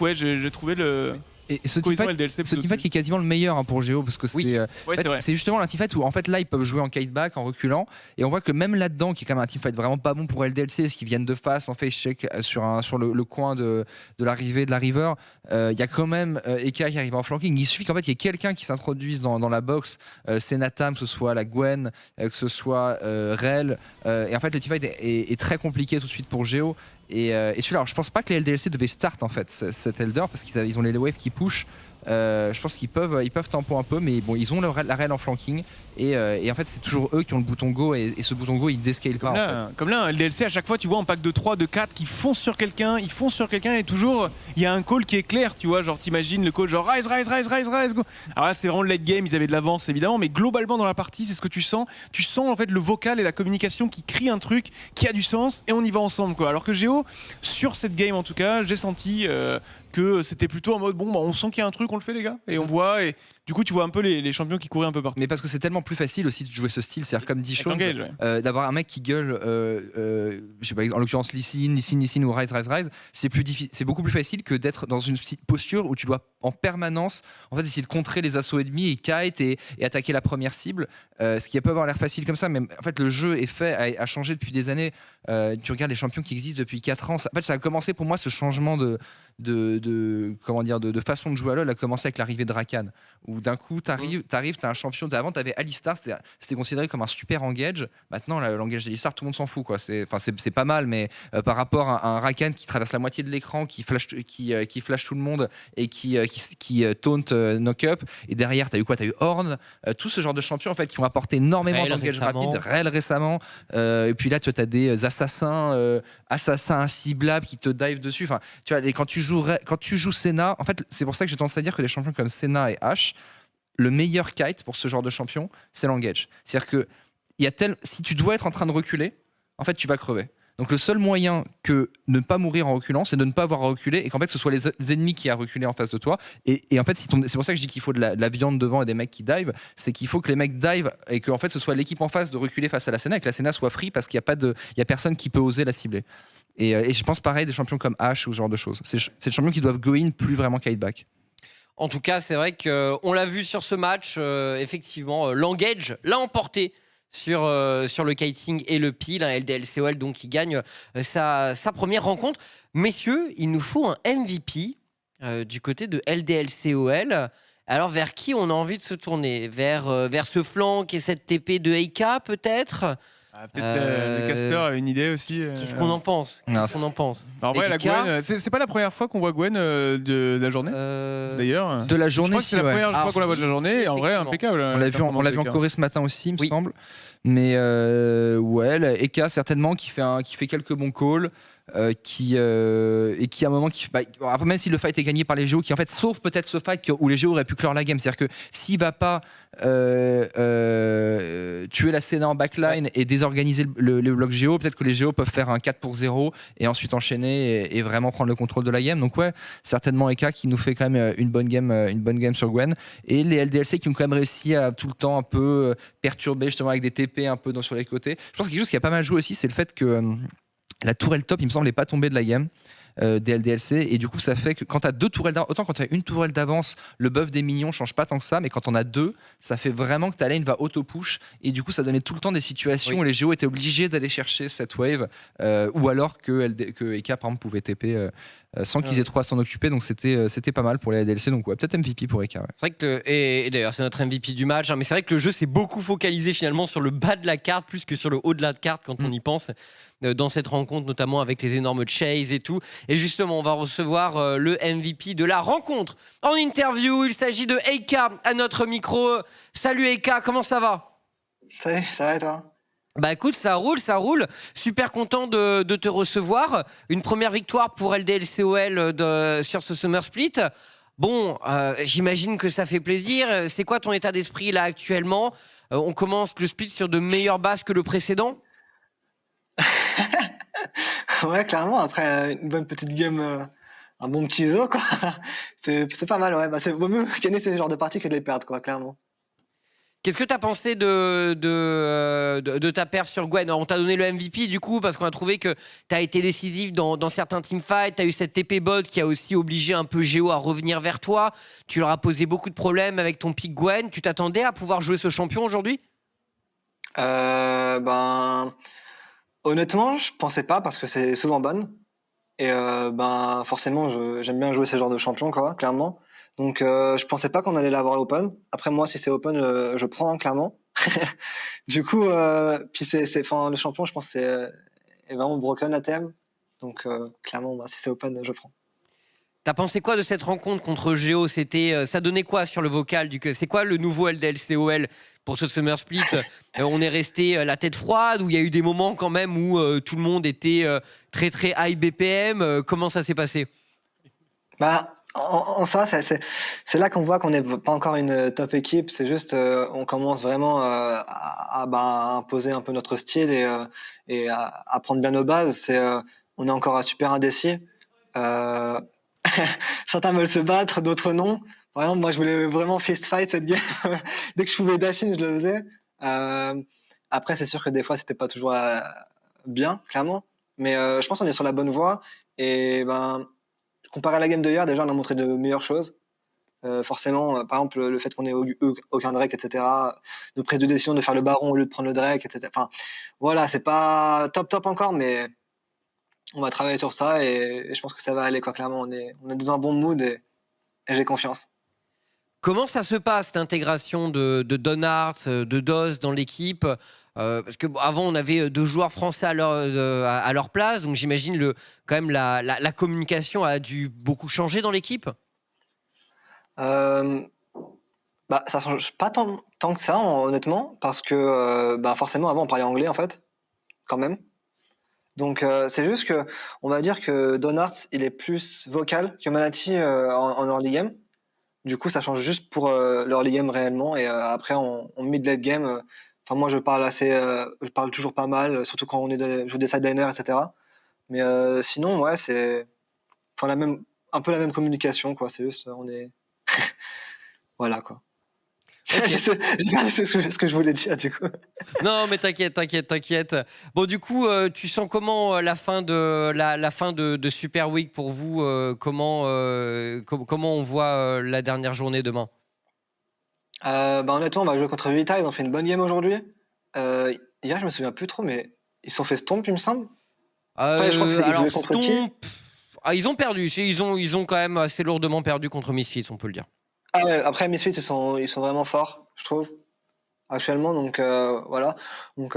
ouais, j'ai trouvé le... Et ce teamfight qui est quasiment le meilleur pour Géo, parce que c'est justement un teamfight où en fait là ils peuvent jouer en kiteback, en reculant, et on voit que même là-dedans, qui est quand même un teamfight vraiment pas bon pour LDLC, parce qu'ils viennent de face en face check sur le coin de l'arrivée de la river, il y a quand même Eka qui arrive en flanking. Il suffit qu'en fait il y ait quelqu'un qui s'introduise dans la box, Senatam, que ce soit la Gwen, que ce soit Rell, et en fait le teamfight est très compliqué tout de suite pour Géo. Et celui-là, alors je pense pas que les LDLC devaient start en fait cet Elder, parce qu'ils ont les waves qui push. Je pense qu'ils peuvent tempo un peu, mais bon, ils ont la Rell en flanking, et en fait c'est toujours eux qui ont le bouton go, et ce bouton go il descale pas. Comme là, un LDLC à chaque fois, tu vois, en pack de 3, de 4 qui foncent sur quelqu'un, et toujours il y a un call qui est clair, tu vois, genre t'imagines le call genre rise, go. Alors là c'est vraiment le late game, ils avaient de l'avance évidemment, mais globalement dans la partie c'est ce que tu sens en fait le vocal et la communication qui crie un truc qui a du sens, et on y va ensemble quoi. Alors que Géo, sur cette game en tout cas, j'ai senti que c'était plutôt en mode on sent qu'il y a un truc, on le fait les gars, et on voit, et du coup tu vois un peu les champions qui couraient un peu partout. Mais parce que c'est tellement plus facile aussi de jouer ce style, c'est-à-dire comme dit Sean, d'avoir un mec qui gueule, je sais pas, en l'occurrence Lee Sin ou Rise, c'est beaucoup plus facile que d'être dans une posture où tu dois en permanence en fait essayer de contrer les assauts ennemis et kite et attaquer la première cible, ce qui peut avoir l'air facile comme ça, mais en fait le jeu est fait à changer depuis des années. Tu regardes les champions qui existent depuis 4 ans, en fait ça a commencé pour moi, ce changement de façon de jouer à LoL a commencé avec l'arrivée de Rakan, où d'un coup t'as un champion. Avant t'avais Alistar, c'était considéré comme un super engage. Maintenant l'engage d'Alistar, tout le monde s'en fout quoi. C'est pas mal, mais par rapport à un Rakan qui traverse la moitié de l'écran, qui flash tout le monde, et qui taunt knock-up, et derrière t'as eu quoi? T'as eu Horn, tout ce genre de champions en fait qui ont apporté énormément d'engage rapide. Rell récemment, et puis là tu as des assassins inciblables qui te dive dessus. Enfin, tu vois, quand tu joues Senna, en fait, c'est pour ça que j'ai tendance à dire que des champions comme Senna et Ashe, le meilleur kite pour ce genre de champion, c'est l'engage. C'est-à-dire que si tu dois être en train de reculer, en fait, tu vas crever. Donc le seul moyen que de ne pas mourir en reculant, c'est de ne pas avoir à reculer, et qu'en fait ce soit les ennemis qui a reculé en face de toi. Et en fait, c'est pour ça que je dis qu'il faut de la viande devant et des mecs qui dive. C'est qu'il faut que les mecs dive, et que en fait ce soit l'équipe en face de reculer face à la Senna, et que la Senna soit free, parce qu'il y a personne qui peut oser la cibler. Et je pense pareil des champions comme Ashe ou ce genre de choses. C'est des champions qui doivent go in, plus vraiment kite back. En tout cas, c'est vrai qu'on l'a vu sur ce match, effectivement, l'Engage l'a emporté sur le kiting et le pile, LDLCOL donc qui gagne sa première rencontre. Messieurs, il nous faut un MVP du côté de LDLCOL. Alors vers qui on a envie de se tourner, vers ce flanc qui est cette TP de Eika peut-être. Peut-être le caster a une idée aussi. Qu'est-ce qu'on en pense En vrai, la Eika, Gwen, c'est pas la première fois qu'on voit Gwen de la journée, d'ailleurs. De la Je journée, crois que c'est la première Alors, fois qu'on la voit de la journée, et en vrai, effectivement. impeccable. On l'a vu en Corée ce matin aussi, il me Oui. semble. Mais ouais, Eka certainement qui fait quelques bons calls. Et qui à un moment après, même si le fight est gagné par les Géos, qui en fait sauve peut-être ce fight où les Géos auraient pu clore la game, c'est-à-dire que s'il va pas tuer la Senna en backline et désorganiser le bloc Géo, peut-être que les Géos peuvent faire un 4-0 et ensuite enchaîner et vraiment prendre le contrôle de la game. Donc ouais, certainement Eka qui nous fait quand même une bonne game sur Gwen, et les LDLC qui ont quand même réussi à tout le temps un peu perturber justement avec des TP un peu sur les côtés. Je pense que quelque chose qui a pas mal joué aussi, c'est le fait que la tourelle top, il me semble, n'est pas tombée de la game des LDLC, et du coup ça fait que quand tu as deux tourelles d'avance, autant quand tu as une tourelle d'avance, le buff des minions change pas tant que ça, mais quand on a deux, ça fait vraiment que ta lane va auto-push, et du coup ça donnait tout le temps des situations où les Géos étaient obligés d'aller chercher cette wave, ou alors que Eka par exemple pouvait TP sans qu'ils aient trop à s'en occuper, donc c'était pas mal pour les LDLC, donc ouais, peut-être MVP pour Eka. Ouais. C'est vrai que et d'ailleurs c'est notre MVP du match, hein, mais c'est vrai que le jeu s'est beaucoup focalisé finalement sur le bas de la carte plus que sur le haut de la carte quand on y pense, dans cette rencontre notamment avec les énormes chase et tout. Et justement on va recevoir le MVP de la rencontre en interview. Il s'agit de Eika à notre micro. Salut Eika, comment ça va? Salut, ça va et toi? Bah écoute, ça roule. Super content de te recevoir. Une première victoire pour LDLCOL sur ce Summer Split. Bon, j'imagine que ça fait plaisir. C'est quoi ton état d'esprit là actuellement? On commence le split sur de meilleures bases que le précédent? Ouais, clairement, après une bonne petite game, un bon petit ISO, quoi. C'est pas mal, ouais. Bah, c'est vaut mieux gagner ces genres de parties que de les perdre, quoi, clairement. Qu'est-ce que tu as pensé de ta perf sur Gwen? Alors, on t'a donné le MVP du coup parce qu'on a trouvé que tu as été décisif dans certains teamfights. Tu as eu cette TP bot qui a aussi obligé un peu Géo à revenir vers toi. Tu leur as posé beaucoup de problèmes avec ton pick Gwen. Tu t'attendais à pouvoir jouer ce champion aujourd'hui? Ben, honnêtement, je pensais pas parce que c'est souvent bonne. Et ben, forcément, j'aime bien jouer ce genre de champion, quoi, clairement. Donc, je pensais pas qu'on allait l'avoir open. Après, moi, si c'est open, je prends, hein, clairement. Du coup, puis enfin, le champion, je pense, est vraiment broken à thème. Donc, clairement, bah, si c'est open, je prends. T'as pensé quoi de cette rencontre contre Géo? Ça donnait quoi sur le vocal c'est quoi le nouveau LDLCOL pour ce Summer Split? On est resté la tête froide, ou il y a eu des moments quand même où tout le monde était très très high BPM? Comment ça s'est passé? Bah, en soi, c'est là qu'on voit qu'on n'est pas encore une top équipe. C'est juste, on commence vraiment à imposer un peu notre style et à prendre bien nos bases. On est encore à super indécis. Certains veulent se battre, d'autres non. Par exemple, moi, je voulais vraiment fist fight cette game. Dès que je pouvais dash in, je le faisais. Après, c'est sûr que des fois, c'était pas toujours bien, clairement. Mais je pense qu'on est sur la bonne voie. Et ben, comparé à la game de hier, déjà, on a montré de meilleures choses. Forcément, par exemple, le fait qu'on ait aucun Drake, etc. Nos prises de décision de faire le baron au lieu de prendre le Drake, etc. Enfin, voilà, c'est pas top encore, mais on va travailler sur ça et je pense que ça va aller, quoi. Clairement, on est dans un bon mood et j'ai confiance. Comment ça se passe l'intégration de Donart, de Doz dans l'équipe? Parce que avant on avait deux joueurs français à leur place, donc j'imagine quand même la communication a dû beaucoup changer dans l'équipe. Bah, ça change pas tant que ça, honnêtement, parce que bah, forcément avant on parlait anglais en fait, quand même. Donc c'est juste que on va dire que Donart il est plus vocal que Manati en early game. Du coup ça change juste pour l'early game réellement, et après on mid-late game. Enfin moi je parle toujours pas mal, surtout quand je joue des sideliners, etc. Mais sinon ouais c'est enfin un peu la même communication, quoi. C'est juste on est voilà, quoi. J'ai perdu ce que je voulais dire du coup. Non, mais t'inquiète. Bon, du coup, tu sens comment la fin de Super Week pour vous comment on voit la dernière journée demain? Honnêtement, on va jouer contre Vita. Ils ont fait une bonne game aujourd'hui. Hier, je me souviens plus trop, mais ils se sont fait stomp, il me semble. Après, je crois que c'est Alors, joué contre qui? ils ont perdu. Ils ont quand même assez lourdement perdu contre Misfits, on peut le dire. Ah ouais, après Misfits, ils sont vraiment forts, je trouve, actuellement. Donc voilà. Donc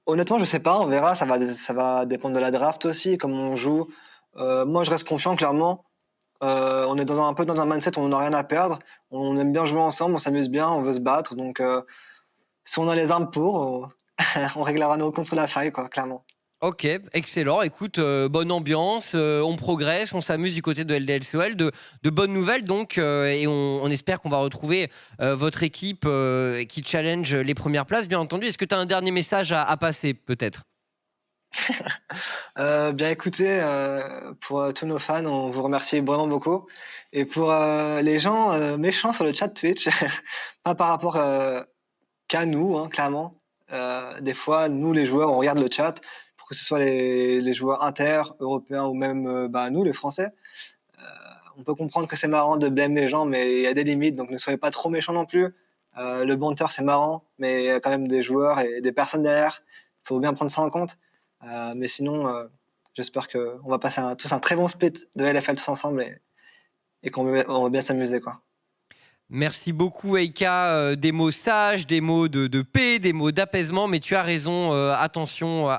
honnêtement, je sais pas, on verra. Ça va dépendre de la draft aussi, comment on joue. Moi, je reste confiant, clairement. On est un peu dans un mindset où on n'a rien à perdre. On aime bien jouer ensemble, on s'amuse bien, on veut se battre. Donc si on a les armes pour, on réglera nos comptes sur la faille, quoi, clairement. Ok, excellent. Écoute, bonne ambiance, on progresse, on s'amuse du côté de LDLCOL, de bonnes nouvelles donc, et on espère qu'on va retrouver votre équipe qui challenge les premières places, bien entendu. Est-ce que tu as un dernier message à passer, peut-être? Bien écoutez, pour tous nos fans, on vous remercie vraiment beaucoup. Et pour les gens méchants sur le chat Twitch, pas par rapport qu'à nous, hein, clairement. Des fois, nous les joueurs, on regarde le chat, pour que ce soit les joueurs inter-européens ou même nous les Français. On peut comprendre que c'est marrant de blâmer les gens, mais il y a des limites, donc ne soyez pas trop méchants non plus. Le banter, c'est marrant, mais il y a quand même des joueurs et des personnes derrière. Il faut bien prendre ça en compte. Mais sinon, j'espère qu'on va passer tous un très bon split de LFL tous ensemble et qu'on va bien s'amuser, quoi. Merci beaucoup, Eika. Des mots sages, des mots de paix, des mots d'apaisement, mais tu as raison. Attention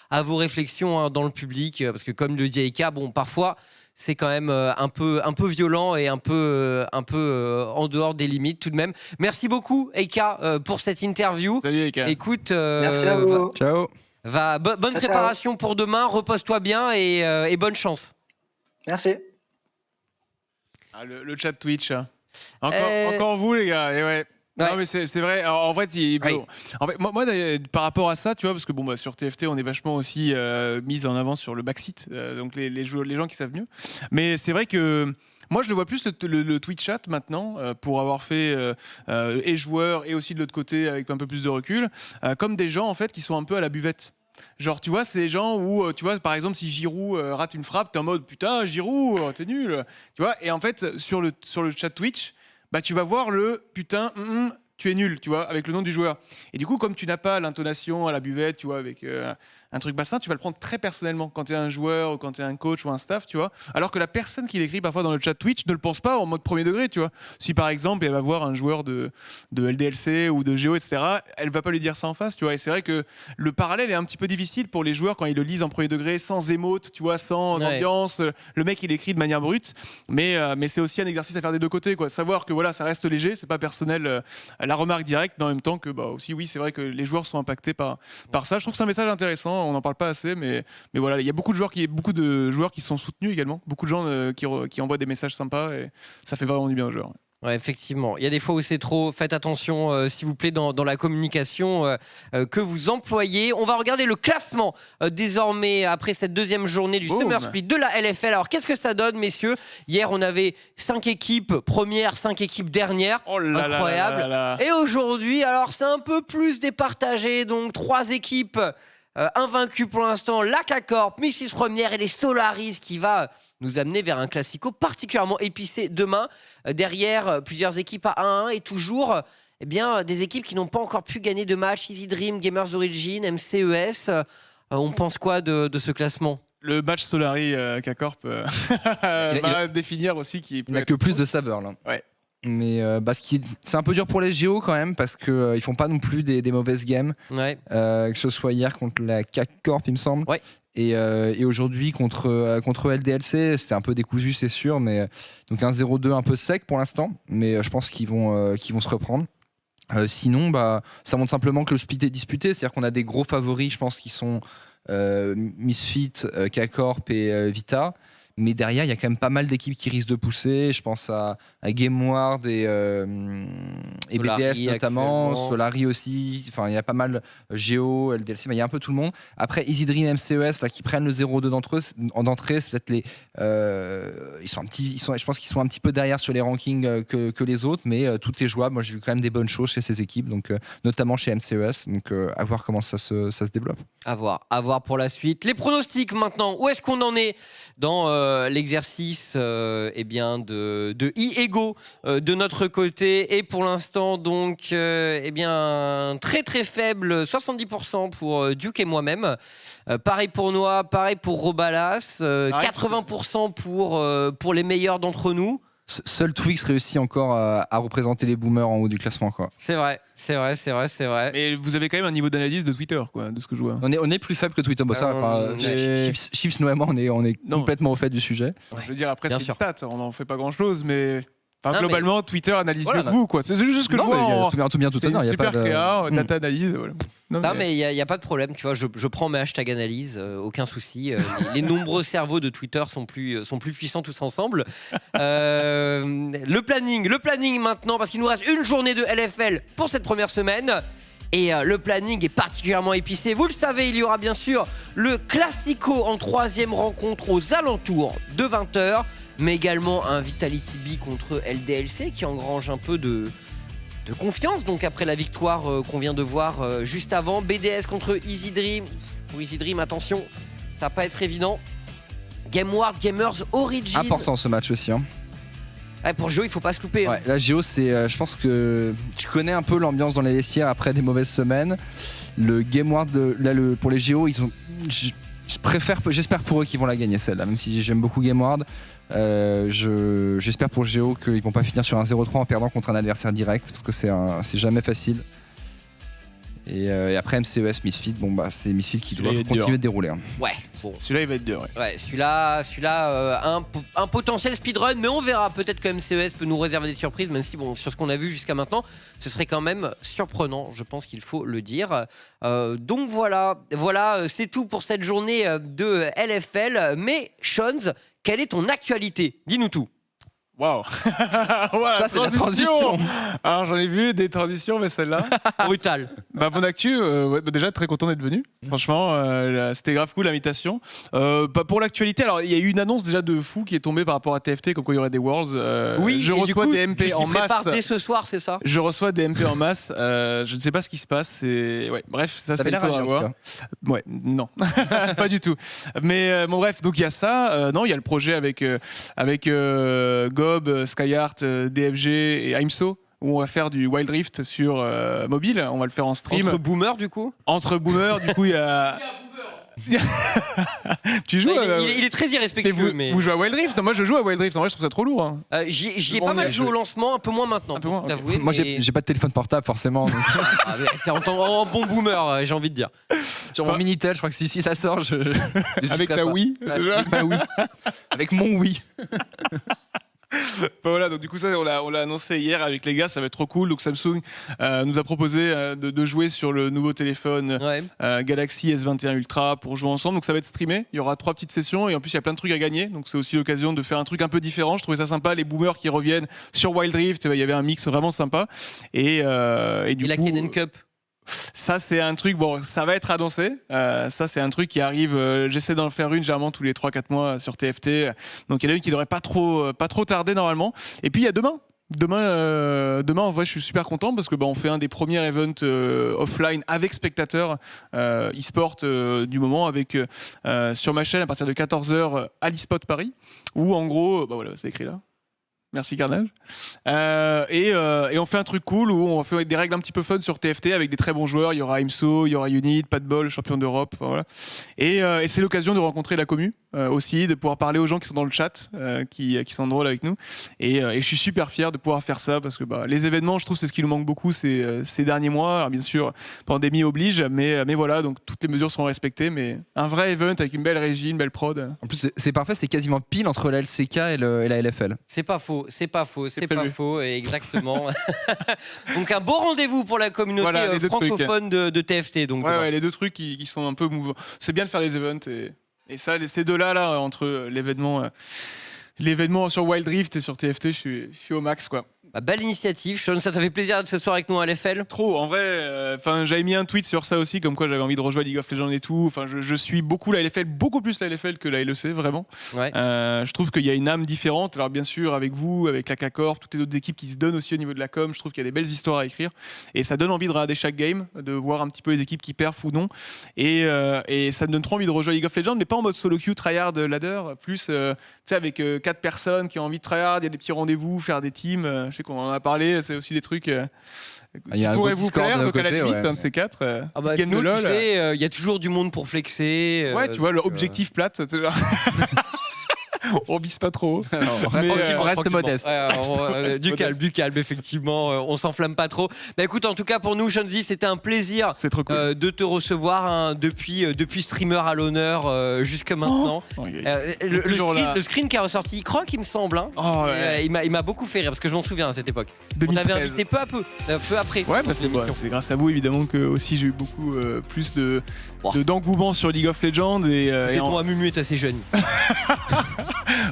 à vos réflexions hein, dans le public, parce que comme le dit Eika, bon, parfois c'est quand même un peu violent et un peu en dehors des limites tout de même. Merci beaucoup, Eika, pour cette interview. Salut les gars. Écoute, Merci à vous. Ciao. bonne Ciao, préparation pour demain. Repose-toi bien et bonne chance. Merci. Ah, le chat Twitch. Hein. Euh, Encore vous les gars. Et ouais. Ouais. Non mais c'est vrai. Alors, en fait, Oui. moi, par rapport à ça, tu vois, parce que bon sur TFT, on est vachement aussi mis en avant sur le backseat, donc les gens qui savent mieux. Mais c'est vrai que moi, je le vois plus le Twitch chat maintenant, pour avoir fait et joueur et aussi de l'autre côté avec un peu plus de recul, comme des gens en fait qui sont un peu à la buvette. Genre, tu vois, c'est des gens où, tu vois, par exemple, si Giroud rate une frappe, t'es en mode putain, Giroud, t'es nul. Tu vois, et en fait, sur le chat Twitch, bah, tu vas voir le putain, tu es nul, tu vois, avec le nom du joueur. Et du coup, comme tu n'as pas l'intonation à la buvette, tu vois, avec un truc bassin, tu vas le prendre très personnellement quand tu es un joueur ou quand tu es un coach ou un staff, tu vois. Alors que la personne qui l'écrit parfois dans le chat Twitch ne le pense pas en mode premier degré, tu vois. Si par exemple, elle va voir un joueur de LDLC ou de Géo, etc., elle va pas lui dire ça en face, tu vois. Et c'est vrai que le parallèle est un petit peu difficile pour les joueurs quand ils le lisent en premier degré, sans émote, tu vois, sans Ouais. ambiance. Le mec, il écrit de manière brute, mais c'est aussi un exercice à faire des deux côtés, quoi. Savoir que voilà, ça reste léger, c'est pas personnel, la remarque directe, mais en même temps que bah aussi, oui, c'est vrai que les joueurs sont impactés par ça. Je trouve que c'est un message intéressant. On n'en parle pas assez, mais voilà, il y a beaucoup de joueurs qui sont soutenus également, beaucoup de gens qui envoient des messages sympas et ça fait vraiment du bien aux joueurs. Ouais, effectivement. Il y a des fois où c'est trop. Faites attention, s'il vous plaît, dans la communication que vous employez. On va regarder le classement désormais après cette deuxième journée du Boom. Summer Split de la LFL. Alors, qu'est-ce que ça donne, messieurs? Hier, on avait 5 équipes premières, 5 équipes dernières. Oh là là Incroyable. là là là. Et aujourd'hui, alors, c'est un peu plus départagé. Donc, 3 équipes invaincues pour l'instant. La K-Corp, Misfits première et les Solaris qui va nous amener vers un classico particulièrement épicé demain. Derrière, plusieurs équipes à 1-1 et toujours des équipes qui n'ont pas encore pu gagner de match. Easy Dream, Gamers Origin, MCES. On pense quoi de ce classement? Le match Solari K-Corp va définir aussi qui Il n'y a que plus de saveur là. Ouais. Mais c'est un peu dur pour les Géo quand même parce qu'ils ils font pas non plus des mauvaises games. Ouais. Que ce soit hier contre la CAC Corp, il me semble. Ouais. Et aujourd'hui contre LDLC, c'était un peu décousu, c'est sûr. Mais donc un 0-2 un peu sec pour l'instant. Mais je pense qu'ils vont se reprendre. Sinon, ça montre simplement que le split est disputé. C'est-à-dire qu'on a des gros favoris, je pense, qui sont Misfit, K-Corp et Vita. Mais derrière, il y a quand même pas mal d'équipes qui risquent de pousser. Je pense à GameWard et Solari, BDS notamment, actuellement. Solari aussi. Enfin, il y a pas mal Géo, LDLC, il y a un peu tout le monde. Après, Easy Dream, MCES, là, qui prennent le 0-2 d'entrée, c'est peut-être les. Je pense qu'ils sont un petit peu derrière sur les rankings que les autres, mais tout est jouable. Moi, j'ai vu quand même des bonnes choses chez ces équipes, donc notamment chez MCES. Donc, à voir comment ça se développe. À voir pour la suite. Les pronostics maintenant, où est-ce qu'on en est dans l'exercice de e-ego de notre côté? Et pour l'instant, donc, très très faible, 70% pour Duke et moi-même. Pareil pour Noah, pareil pour Robalas, 80% pour les meilleurs d'entre nous. Seul Twix réussit encore à représenter les boomers en haut du classement, quoi. C'est vrai. Mais vous avez quand même un niveau d'analyse de Twitter, quoi, de ce que je vois. On est plus faible que Twitter. Bon, Chips, Noël, on est Non. complètement au fait du sujet. Je veux dire, après, Bien c'est une sûr. stat, on n'en fait pas grand-chose, mais. Enfin, Non, globalement, Twitter analyse Voilà, mieux que vous, quoi. C'est juste ce que je vois. Tout bien, tout C'est honneur. Il y a super pas de... créa, Hmm. data analyse, voilà. Non, mais il n'y a pas de problème, tu vois, je prends mes hashtags analyse, aucun souci. Les nombreux cerveaux de Twitter sont plus puissants tous ensemble. Le planning maintenant, parce qu'il nous reste une journée de LFL pour cette première semaine. Et le planning est particulièrement épicé. Vous le savez, il y aura bien sûr le Classico en 3e rencontre aux alentours de 20h, mais également un Vitality B contre LDLC qui engrange un peu de confiance. Donc après la victoire qu'on vient de voir juste avant, BDS contre Easy Dream. Pour Easy Dream, attention, ça va pas être évident. GameWard, Gamers, Origin. Important ce match aussi. Hein. Ouais, pour Géo, il faut pas se louper. Ouais, là, Géo, je pense que tu connais un peu l'ambiance dans les vestiaires après des mauvaises semaines. Le GameWard, pour les Géo, j'espère pour eux qu'ils vont la gagner celle-là, même si j'aime beaucoup GameWard. J'espère pour Géo qu'ils vont pas finir sur un 0-3 en perdant contre un adversaire direct, parce que c'est jamais facile. Et après MCES, Misfit, c'est Misfit qui doit continuer de dérouler. Hein. Ouais, bon. Celui-là, il va être dur. Ouais, celui-là un potentiel speedrun, mais on verra. Peut-être que MCES peut nous réserver des surprises, même si, sur ce qu'on a vu jusqu'à maintenant, ce serait quand même surprenant, je pense qu'il faut le dire. Donc voilà, c'est tout pour cette journée de LFL. Mais, Shons, quelle est ton actualité? Dis-nous tout. Waouh. Voilà, Ça, c'est la transition. Alors, j'en ai vu des transitions, mais celle-là. Brutal. Mon actu, déjà très content d'être venu. Franchement, c'était grave cool l'invitation. Pour l'actualité, alors il y a eu une annonce déjà de fou qui est tombée par rapport à TFT, comme quoi il y aurait des Worlds. Oui, je et du reçois coup, des MP tu en masse. prépares dès ce soir, c'est ça? Je reçois des MP en masse. Je ne sais pas ce qui se passe. Ouais, bref, ça T'avais il l'air faudra ravi, en voir. tout Ouais, non, pas du tout. Mais bref, donc il y a ça. Non, il y a le projet avec Gob, Skyheart, DFG et Aimso, où on va faire du Wild Rift sur mobile. On va le faire en stream. Entre boomers, du coup? Entre boomers, du coup, il y a. Tu joues Il est très irrespectueux, mais. Vous jouez à Wild Rift? Non, moi je joue à Wild Rift, en vrai je trouve ça trop lourd. Hein. J'y ai pas mal joué au lancement, un peu moins maintenant, Un peu moins, pour ok. t'avouer. Moi, mais- j'ai pas de téléphone portable forcément. Donc, T'es en bon boomer, j'ai envie de dire. sur mon Minitel, je crois que si ça sort, Avec ta Wii. Avec ma Wii. Avec mon Wii. Voilà, donc du coup ça on l'a annoncé hier avec les gars, ça va être trop cool. Donc Samsung nous a proposé de jouer sur le nouveau téléphone Ouais. Galaxy S21 Ultra pour jouer ensemble. Donc ça va être streamé, il y aura 3 petites sessions et en plus il y a plein de trucs à gagner. Donc c'est aussi l'occasion de faire un truc un peu différent. Je trouvais ça sympa, les boomers qui reviennent sur Wild Rift, il y avait un mix vraiment sympa. Et du Et la coup, Kennen Cup. ça c'est un truc, bon ça va être annoncé, ça c'est un truc qui arrive, j'essaie d'en faire une généralement tous les 3-4 mois sur TFT, donc il y en a une qui devrait pas trop tarder normalement. Et puis il y a demain en vrai je suis super content parce que on fait un des premiers events offline avec spectateurs e-sport du moment avec sur ma chaîne à partir de 14h à l'eSpot Paris, où en gros voilà c'est écrit là. Merci Carnage. Et on fait un truc cool où on fait des règles un petit peu fun sur TFT avec des très bons joueurs. Il y aura IMSO, il y aura Unit, Pas de Bol, champion d'Europe. Enfin, voilà. Et c'est l'occasion de rencontrer la commu aussi, de pouvoir parler aux gens qui sont dans le chat, qui sont drôles avec nous. Et je suis super fier de pouvoir faire ça parce que les événements, je trouve, c'est ce qui nous manque beaucoup ces derniers mois. Alors, bien sûr, pandémie oblige, mais voilà, donc toutes les mesures sont respectées. Mais un vrai event avec une belle régie, une belle prod. En plus, c'est parfait, c'est quasiment pile entre la LCK et la LFL. C'est pas faux, prévu. exactement. Donc un beau rendez-vous pour la communauté Voilà, les deux francophone de TFT. Donc Ouais, les deux trucs qui sont un peu mouvants. C'est bien de faire les events et Et ça, ces deux-là, là, entre l'événement sur Wild Rift et sur TFT, je suis au max, quoi. Bah, belle initiative, Sean, ça t'a fait plaisir de ce soir avec nous à LFL. Trop, en vrai, j'avais mis un tweet sur ça aussi, comme quoi j'avais envie de rejoindre League of Legends et tout. Enfin, je suis beaucoup la LFL, beaucoup plus la LFL que la LEC, vraiment. Ouais. Je trouve qu'il y a une âme différente. Alors bien sûr, avec vous, avec la K-Corp, toutes les autres équipes qui se donnent aussi au niveau de la com, je trouve qu'il y a des belles histoires à écrire. Et ça donne envie de regarder chaque game, de voir un petit peu les équipes qui perfent ou non. Et ça me donne trop envie de rejoindre League of Legends, mais pas en mode solo queue, tryhard, ladder, plus tu sais, avec 4 personnes qui ont envie de tryhard, il y a des petits rendez-vous, faire des teams. Je sais qu'on en a parlé. C'est aussi des trucs Il y a qui un pourraient gros vous Discord plaire, de donc à la côté, limite, ouais. un de ces quatre. Ah bah, game nous, de LOL. tu sais, il y a toujours du monde pour flexer. Ouais, tu vois, le donc, objectif plate, tu sais, genre. On vise pas trop. On reste modeste. Ouais, du calme, effectivement. On s'enflamme pas trop. Bah écoute, en tout cas pour nous, Shanzi, c'était un plaisir C'est trop cool. de te recevoir hein, depuis streamer à l'honneur jusque maintenant. Le screen qui a ressorti Croc, il me semble. Hein. Oh, ouais. Il m'a beaucoup fait rire parce que je m'en souviens à cette époque. On 2013. t'avait invité peu après. Ouais, bah c'est grâce à vous évidemment que aussi j'ai eu beaucoup plus d'engouement sur League of Legends et Moi, Mumu est assez jeune.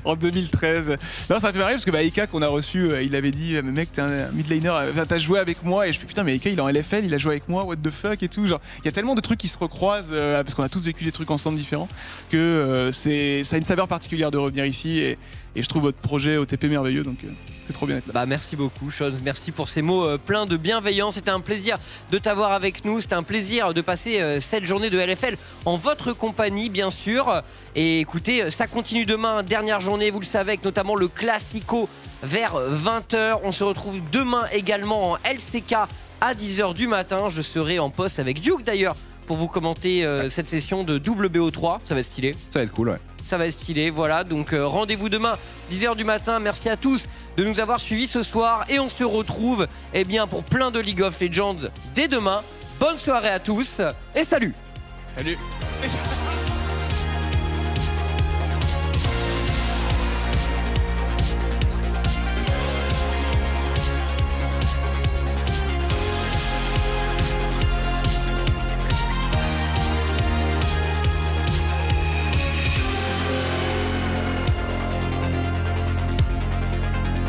en 2013. Non, ça me fait marrer parce que Eka qu'on a reçu, il avait dit mais mec t'es un mid laner, t'as joué avec moi et je fais putain mais Eka il est en LFL, il a joué avec moi, what the fuck et tout. Genre il y a tellement de trucs qui se recroisent parce qu'on a tous vécu des trucs ensemble différents que ça a une saveur particulière de revenir ici et je trouve votre projet OTP merveilleux donc c'est trop bien d'être là. Bah merci beaucoup Sean, merci pour ces mots pleins de bienveillance. C'était un plaisir de t'avoir avec nous, c'était un plaisir de passer cette journée de LFL en votre compagnie bien sûr. Et écoutez, ça continue demain, dernière journée, vous le savez, avec notamment le Classico vers 20h. On se retrouve demain également en LCK à 10h du matin. Je serai en poste avec Duke d'ailleurs pour vous commenter cette session de WBO3, ça va être stylé. Ça va être cool, ouais. Ça va être stylé, voilà, donc rendez-vous demain 10h du matin, merci à tous de nous avoir suivis ce soir et on se retrouve pour plein de League of Legends dès demain. Bonne soirée à tous et salut. Salut.